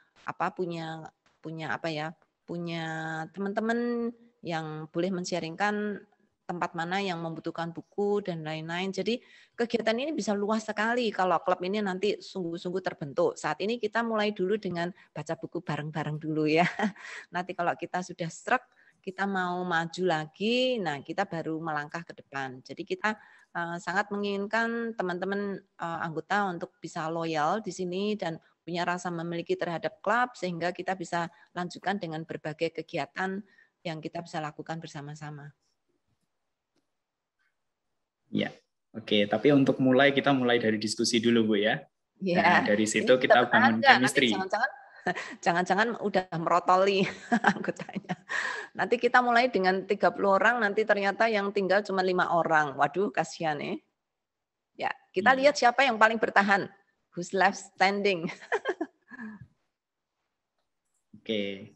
punya teman-teman yang boleh men-sharingkan tempat mana yang membutuhkan buku dan lain-lain. Jadi kegiatan ini bisa luas sekali kalau klub ini nanti sungguh-sungguh terbentuk. Saat ini kita mulai dulu dengan baca buku bareng-bareng dulu ya. Nanti kalau kita sudah sreg, kita mau maju lagi, nah kita baru melangkah ke depan. Jadi kita sangat menginginkan teman-teman anggota untuk bisa loyal di sini dan punya rasa memiliki terhadap klub sehingga kita bisa lanjutkan dengan berbagai kegiatan yang kita bisa lakukan bersama-sama. Ya, oke. Tapi untuk kita mulai dari diskusi dulu, Bu ya. Ya. Nah, dari situ kita bangun chemistry. Jangan-jangan udah merotoli anggotanya. Nanti kita mulai dengan 30 orang, nanti ternyata yang tinggal cuma 5 orang. Waduh, kasihan ya. Ya, kita lihat siapa yang paling bertahan. Who's left standing? Oke.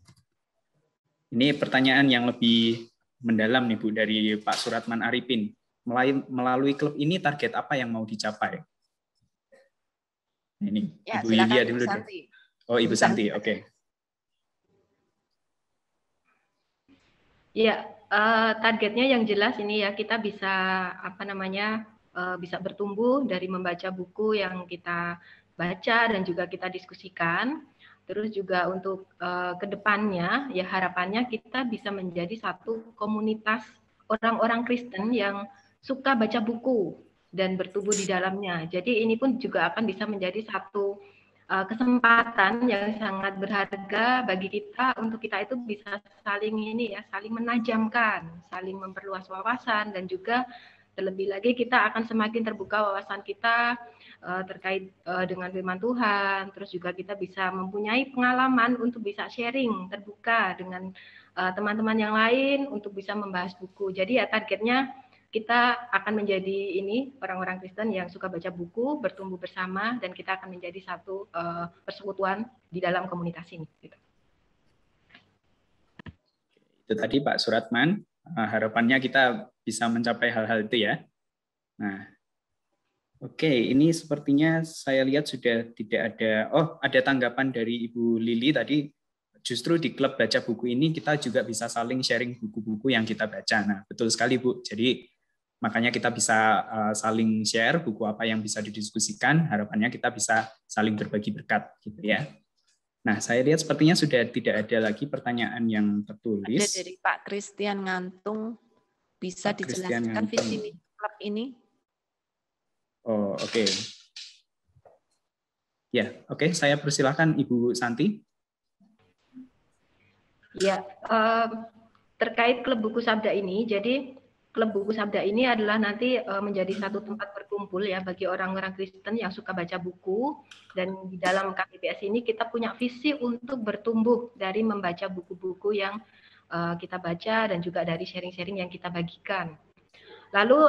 Ini pertanyaan yang lebih mendalam nih Bu dari Pak Suratman Arifin. Melalui klub ini target apa yang mau dicapai? Ini ya, Ibu Yulia dulu deh. Oh, Ibu Santi, oke. Ya, targetnya yang jelas ini ya kita bisa bisa bertumbuh dari membaca buku yang kita baca dan juga kita diskusikan. Terus juga untuk kedepannya ya harapannya kita bisa menjadi satu komunitas orang-orang Kristen yang suka baca buku dan bertumbuh di dalamnya. Jadi ini pun juga akan bisa menjadi satu kesempatan yang sangat berharga bagi kita untuk kita itu bisa saling menajamkan, saling memperluas wawasan dan juga terlebih lagi kita akan semakin terbuka wawasan kita terkait dengan firman Tuhan. Terus juga kita bisa mempunyai pengalaman untuk bisa sharing terbuka dengan teman-teman yang lain untuk bisa membahas buku. Jadi ya targetnya kita akan menjadi orang-orang Kristen yang suka baca buku, bertumbuh bersama, dan kita akan menjadi satu persekutuan di dalam komunitas ini. Gitu. Itu tadi Pak Suratman, harapannya kita bisa mencapai hal-hal itu ya. Nah, oke, ini sepertinya saya lihat sudah tidak ada, ada tanggapan dari Ibu Lili tadi, justru di klub baca buku ini kita juga bisa saling sharing buku-buku yang kita baca. Nah, betul sekali Bu, jadi makanya kita bisa saling share buku apa yang bisa didiskusikan, harapannya kita bisa saling berbagi berkat gitu ya. Nah, saya lihat sepertinya sudah tidak ada lagi pertanyaan yang tertulis. Ada dari Pak Christian Ngantung, bisa Pak dijelaskan visi misi klub ini? Oh, oke. Ya, oke. Saya persilahkan Ibu Santi. Ya, terkait klub buku Sabda ini, jadi klub buku Sabda ini adalah nanti menjadi satu tempat berkumpul ya bagi orang-orang Kristen yang suka baca buku, dan di dalam KPPS ini kita punya visi untuk bertumbuh dari membaca buku-buku yang kita baca dan juga dari sharing-sharing yang kita bagikan. Lalu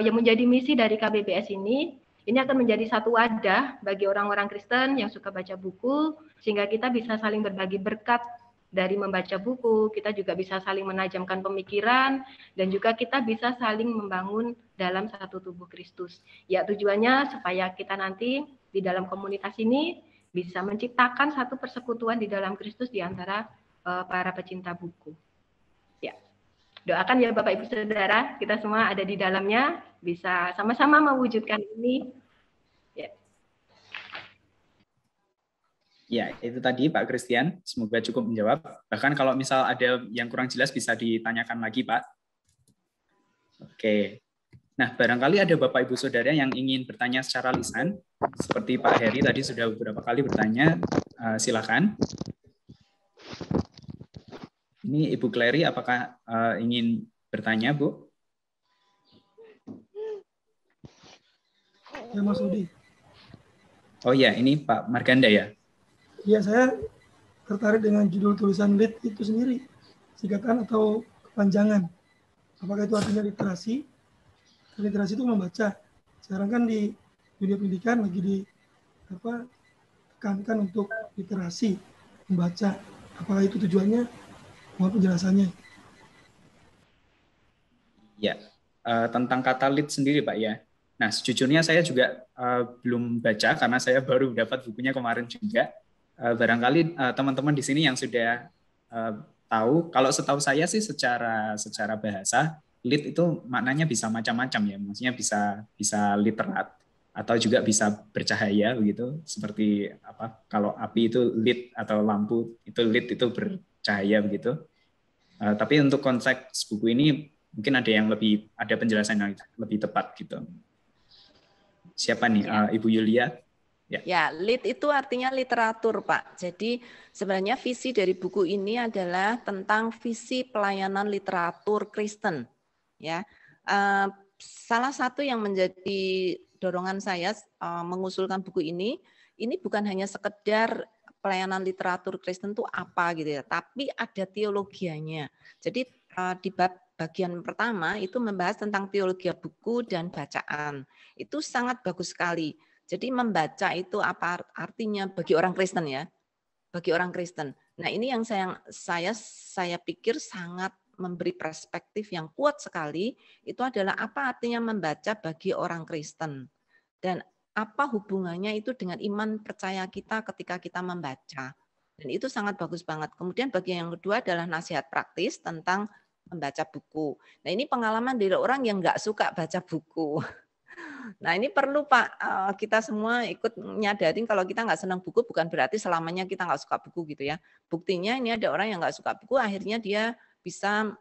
yang menjadi misi dari KBBS ini akan menjadi satu wadah bagi orang-orang Kristen yang suka baca buku, sehingga kita bisa saling berbagi berkat dari membaca buku, kita juga bisa saling menajamkan pemikiran, dan juga kita bisa saling membangun dalam satu tubuh Kristus. Ya, tujuannya supaya kita nanti di dalam komunitas ini bisa menciptakan satu persekutuan di dalam Kristus di antara para pecinta buku. Ya. Doakan ya Bapak Ibu Saudara, kita semua ada di dalamnya, bisa sama-sama mewujudkan ini. Ya. Ya, itu tadi Pak Christian, semoga cukup menjawab. Bahkan kalau misal ada yang kurang jelas bisa ditanyakan lagi Pak. Oke. Nah, barangkali ada Bapak Ibu Saudara yang ingin bertanya secara lisan, seperti Pak Heri tadi sudah beberapa kali bertanya, silakan. Ini Ibu Clary, apakah ingin bertanya, Bu? Ya, Mas Udi. Oh ya, ini Pak Marganda ya? Ya, saya tertarik dengan judul tulisan LIT itu sendiri, singkatan atau kepanjangan. Apakah itu artinya literasi? Literasi itu membaca. Sekarang kan di dunia pendidikan lagi ditekankan untuk literasi, membaca. Apakah itu tujuannya? Mohon penjelasannya. Ya, tentang kata lead sendiri Pak ya. Nah, sejujurnya saya juga belum baca karena saya baru dapat bukunya kemarin juga. Barangkali teman-teman di sini yang sudah tahu, kalau setahu saya sih secara bahasa, lead itu maknanya bisa macam-macam ya. Maksudnya bisa literat atau juga bisa bercahaya begitu. Seperti apa? Kalau api itu lead atau lampu itu lead itu bercahaya begitu. Tapi untuk konteks buku ini mungkin ada penjelasan yang lebih tepat gitu. Siapa nih, Ibu Yulia? Ya, lit itu artinya literatur, Pak. Jadi sebenarnya visi dari buku ini adalah tentang visi pelayanan literatur Kristen. Ya, salah satu yang menjadi dorongan saya mengusulkan buku ini bukan hanya sekedar pelayanan literatur Kristen itu apa gitu ya, tapi ada teologianya. Jadi di bab bagian pertama itu membahas tentang teologi buku dan bacaan. Itu sangat bagus sekali. Jadi membaca itu apa artinya bagi orang Kristen ya, bagi orang Kristen. Nah ini yang saya pikir sangat memberi perspektif yang kuat sekali. Itu adalah apa artinya membaca bagi orang Kristen dan apa hubungannya itu dengan iman percaya kita ketika kita membaca. Dan itu sangat bagus banget. Kemudian bagian yang kedua adalah nasihat praktis tentang membaca buku. Nah ini pengalaman dari orang yang nggak suka baca buku. Nah ini perlu Pak, kita semua ikut nyadarin kalau kita nggak senang buku bukan berarti selamanya kita nggak suka buku gitu ya. Buktinya ini ada orang yang nggak suka buku, akhirnya dia bisa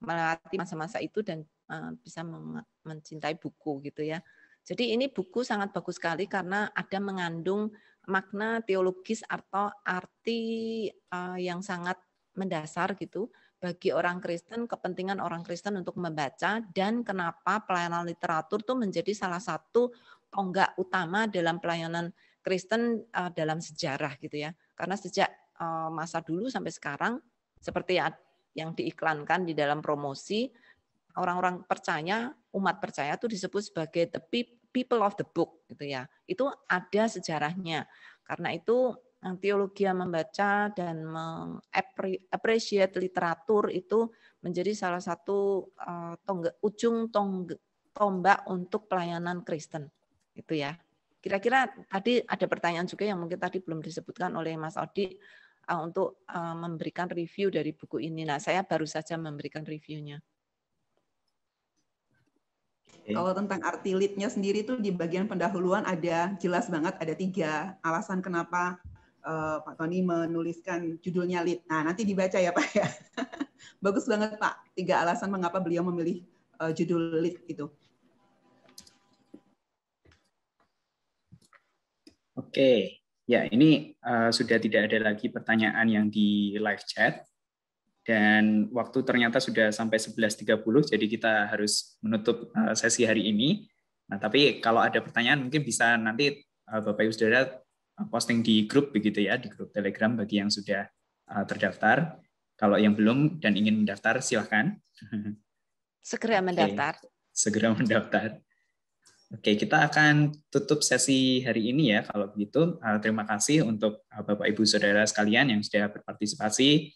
melatih masa-masa itu dan bisa mencintai buku gitu ya. Jadi ini buku sangat bagus sekali karena ada mengandung makna teologis atau arti yang sangat mendasar gitu bagi orang Kristen, kepentingan orang Kristen untuk membaca, dan kenapa pelayanan literatur itu menjadi salah satu tonggak utama dalam pelayanan Kristen dalam sejarah gitu ya. Karena sejak masa dulu sampai sekarang seperti yang diiklankan di dalam promosi, orang-orang percaya, umat percaya itu disebut sebagai the people of the book gitu ya. Itu ada sejarahnya. Karena itu teologi membaca dan mengapresiasi literatur itu menjadi salah satu ujung tombak untuk pelayanan Kristen. Itu ya. Kira-kira tadi ada pertanyaan juga yang mungkin tadi belum disebutkan oleh Mas Odi untuk memberikan review dari buku ini. Nah, saya baru saja memberikan reviewnya. Kalau tentang arti lead-nya sendiri itu di bagian pendahuluan ada jelas banget, ada 3 alasan kenapa Pak Tony menuliskan judulnya lead. Nah, nanti dibaca ya Pak ya. Bagus banget Pak, 3 alasan mengapa beliau memilih judul lead itu. Oke, ya ini sudah tidak ada lagi pertanyaan yang di live chat. Dan waktu ternyata sudah sampai 11.30, jadi kita harus menutup sesi hari ini. Nah, tapi kalau ada pertanyaan mungkin bisa nanti Bapak Ibu Saudara posting di grup begitu ya, di grup Telegram bagi yang sudah terdaftar. Kalau yang belum dan ingin mendaftar, silahkan. Segera mendaftar. Segera mendaftar. Oke, kita akan tutup sesi hari ini ya. Kalau begitu, terima kasih untuk Bapak Ibu Saudara sekalian yang sudah berpartisipasi.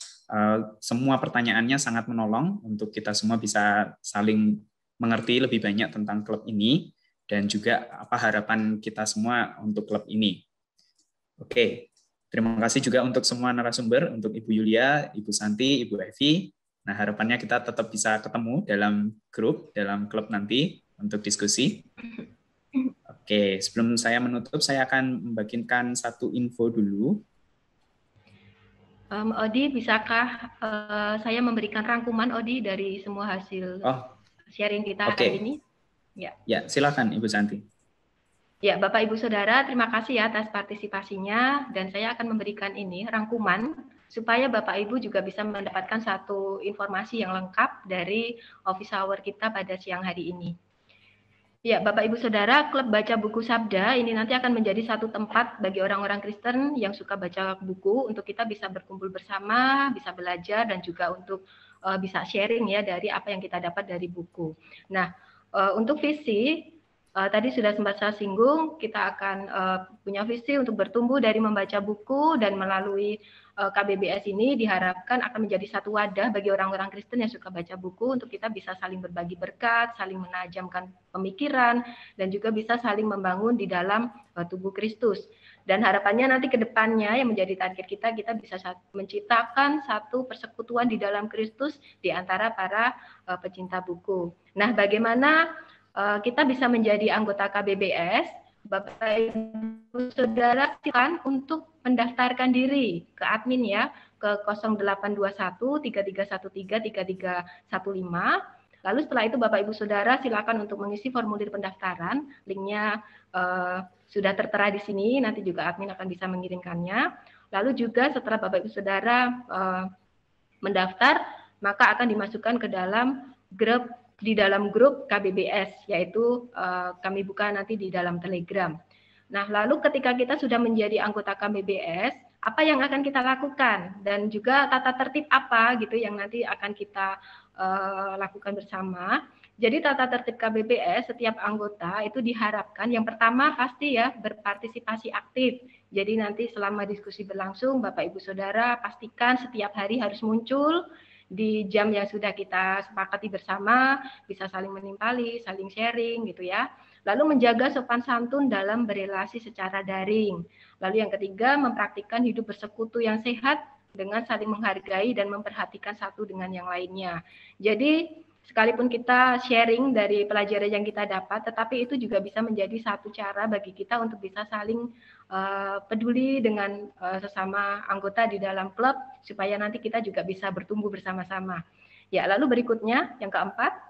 Semua pertanyaannya sangat menolong untuk kita semua bisa saling mengerti lebih banyak tentang klub ini dan juga apa harapan kita semua untuk klub ini. Oke, terima kasih juga untuk semua narasumber, untuk Ibu Yulia, Ibu Santi, Ibu Evi. Nah, harapannya kita tetap bisa ketemu dalam grup, dalam klub nanti untuk diskusi. Oke, sebelum saya menutup, saya akan membagikan satu info dulu. Odi, bisakah saya memberikan rangkuman, Odi, dari semua hasil sharing kita hari ini? Ya, silakan Ibu Santi. Ya, Bapak Ibu Saudara, terima kasih ya atas partisipasinya, dan saya akan memberikan ini rangkuman supaya Bapak Ibu juga bisa mendapatkan satu informasi yang lengkap dari office hour kita pada siang hari ini. Ya, Bapak Ibu Saudara, Klub Baca Buku Sabda ini nanti akan menjadi satu tempat bagi orang-orang Kristen yang suka baca buku untuk kita bisa berkumpul bersama, bisa belajar, dan juga untuk bisa sharing ya dari apa yang kita dapat dari buku. Nah, untuk visi, tadi sudah sempat saya singgung, kita akan punya visi untuk bertumbuh dari membaca buku, dan melalui KBBS ini diharapkan akan menjadi satu wadah bagi orang-orang Kristen yang suka baca buku untuk kita bisa saling berbagi berkat, saling menajamkan pemikiran, dan juga bisa saling membangun di dalam tubuh Kristus. Dan harapannya nanti ke depannya yang menjadi target kita bisa menciptakan satu persekutuan di dalam Kristus di antara para pecinta buku. Nah, bagaimana kita bisa menjadi anggota KBBS? Bapak Ibu Saudara, silakan untuk mendaftarkan diri ke admin ya, ke 0821 3313 3315. Lalu setelah itu Bapak Ibu Saudara silakan untuk mengisi formulir pendaftaran. Linknya sudah tertera di sini, nanti juga admin akan bisa mengirimkannya. Lalu juga setelah Bapak Ibu Saudara mendaftar, maka akan dimasukkan ke dalam grup KBBS, yaitu kami buka nanti di dalam Telegram. Nah, lalu ketika kita sudah menjadi anggota KBBS, apa yang akan kita lakukan dan juga tata tertib apa gitu yang nanti akan kita lakukan bersama. Jadi tata tertib KBBS setiap anggota itu diharapkan yang pertama pasti ya berpartisipasi aktif. Jadi nanti selama diskusi berlangsung, Bapak Ibu Saudara pastikan setiap hari harus muncul di jam yang sudah kita sepakati bersama, bisa saling menimpali, saling sharing gitu ya. Lalu menjaga sopan santun dalam berelasi secara daring. Lalu yang ketiga, mempraktikkan hidup bersekutu yang sehat dengan saling menghargai dan memperhatikan satu dengan yang lainnya. Jadi sekalipun kita sharing dari pelajaran yang kita dapat, tetapi itu juga bisa menjadi satu cara bagi kita untuk bisa saling peduli dengan sesama anggota di dalam klub, supaya nanti kita juga bisa bertumbuh bersama-sama. Ya, lalu berikutnya, yang keempat,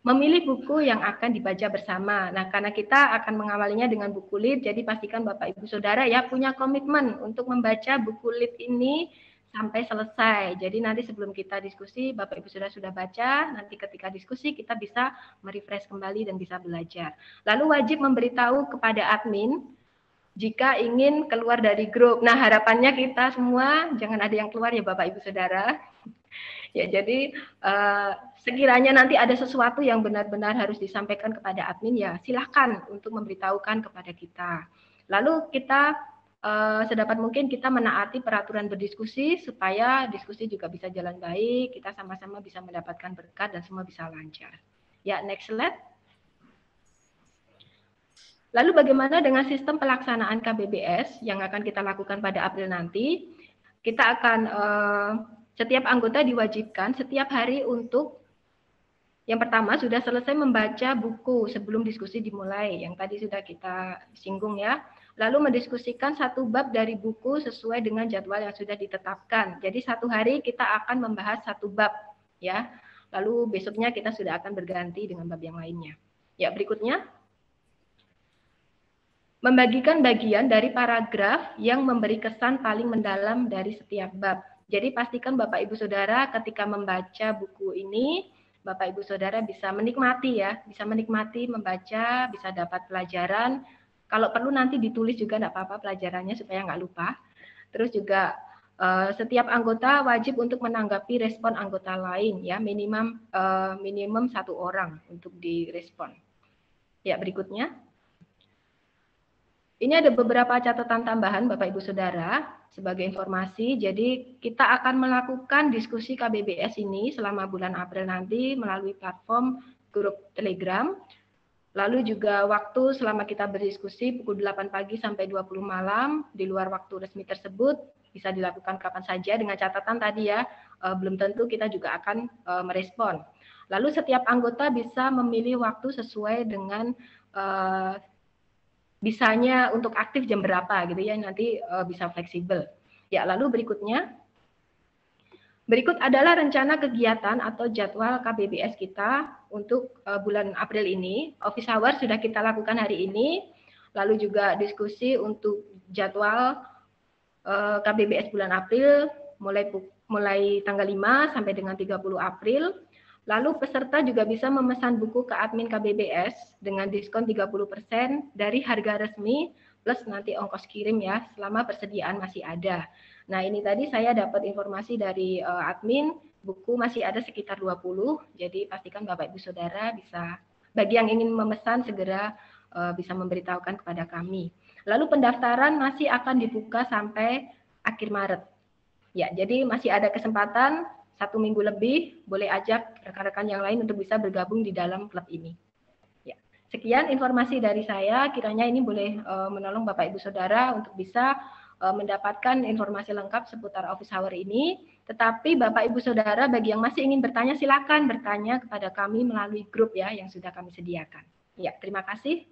memilih buku yang akan dibaca bersama. Nah, karena kita akan mengawalinya dengan buku lead, jadi pastikan Bapak Ibu Saudara ya punya komitmen untuk membaca buku lead ini sampai selesai. Jadi nanti sebelum kita diskusi, Bapak Ibu sudah baca, nanti ketika diskusi kita bisa merefresh kembali dan bisa belajar. Lalu wajib memberitahu kepada admin jika ingin keluar dari grup. Nah, harapannya kita semua jangan ada yang keluar ya Bapak Ibu Saudara. Ya, jadi sekiranya nanti ada sesuatu yang benar-benar harus disampaikan kepada admin, ya silahkan untuk memberitahukan kepada kita. Lalu kita sedapat mungkin kita menaati peraturan berdiskusi supaya diskusi juga bisa jalan baik, kita sama-sama bisa mendapatkan berkat dan semua bisa lancar. Ya, next slide. Lalu bagaimana dengan sistem pelaksanaan KBBS yang akan kita lakukan pada April nanti? Kita akan setiap anggota diwajibkan setiap hari untuk yang pertama sudah selesai membaca buku sebelum diskusi dimulai, yang tadi sudah kita singgung ya. Lalu mendiskusikan satu bab dari buku sesuai dengan jadwal yang sudah ditetapkan. Jadi satu hari kita akan membahas satu bab ya. Lalu besoknya kita sudah akan berganti dengan bab yang lainnya. Ya, berikutnya. Membagikan bagian dari paragraf yang memberi kesan paling mendalam dari setiap bab. Jadi pastikan Bapak Ibu Saudara ketika membaca buku ini, Bapak Ibu Saudara bisa menikmati ya, bisa menikmati membaca, bisa dapat pelajaran. Kalau perlu nanti ditulis juga enggak apa-apa pelajarannya supaya nggak lupa. Terus juga Setiap anggota wajib untuk menanggapi respon anggota lain, ya, minimum 1 orang untuk direspon. Ya, berikutnya. Ini ada beberapa catatan tambahan Bapak Ibu Saudara sebagai informasi. Jadi kita akan melakukan diskusi KBBS ini selama bulan April nanti melalui platform grup Telegram. Lalu juga waktu selama kita berdiskusi pukul 8 pagi sampai 20 malam di luar waktu resmi tersebut bisa dilakukan kapan saja dengan catatan tadi ya, belum tentu kita juga akan merespon. Lalu setiap anggota bisa memilih waktu sesuai dengan bisanya untuk aktif jam berapa gitu ya, nanti bisa fleksibel. Ya, lalu berikutnya. Berikut adalah rencana kegiatan atau jadwal KBBS kita untuk bulan April ini. Office hour sudah kita lakukan hari ini, lalu juga diskusi untuk jadwal KBBS bulan April mulai tanggal 5 sampai dengan 30 April. Lalu peserta juga bisa memesan buku ke admin KBBS dengan diskon 30% dari harga resmi plus nanti ongkos kirim ya, selama persediaan masih ada. Nah, ini tadi saya dapat informasi dari admin, buku masih ada sekitar 20, jadi pastikan Bapak Ibu Saudara bisa, bagi yang ingin memesan segera bisa memberitahukan kepada kami. Lalu pendaftaran masih akan dibuka sampai akhir Maret. Ya, jadi masih ada kesempatan 1 minggu lebih, boleh ajak rekan-rekan yang lain untuk bisa bergabung di dalam klub ini. Ya, sekian informasi dari saya, kiranya ini boleh menolong Bapak Ibu Saudara untuk bisa mendapatkan informasi lengkap seputar office hour ini. Tetapi Bapak Ibu Saudara, bagi yang masih ingin bertanya, silakan bertanya kepada kami melalui grup ya yang sudah kami sediakan. Ya, terima kasih.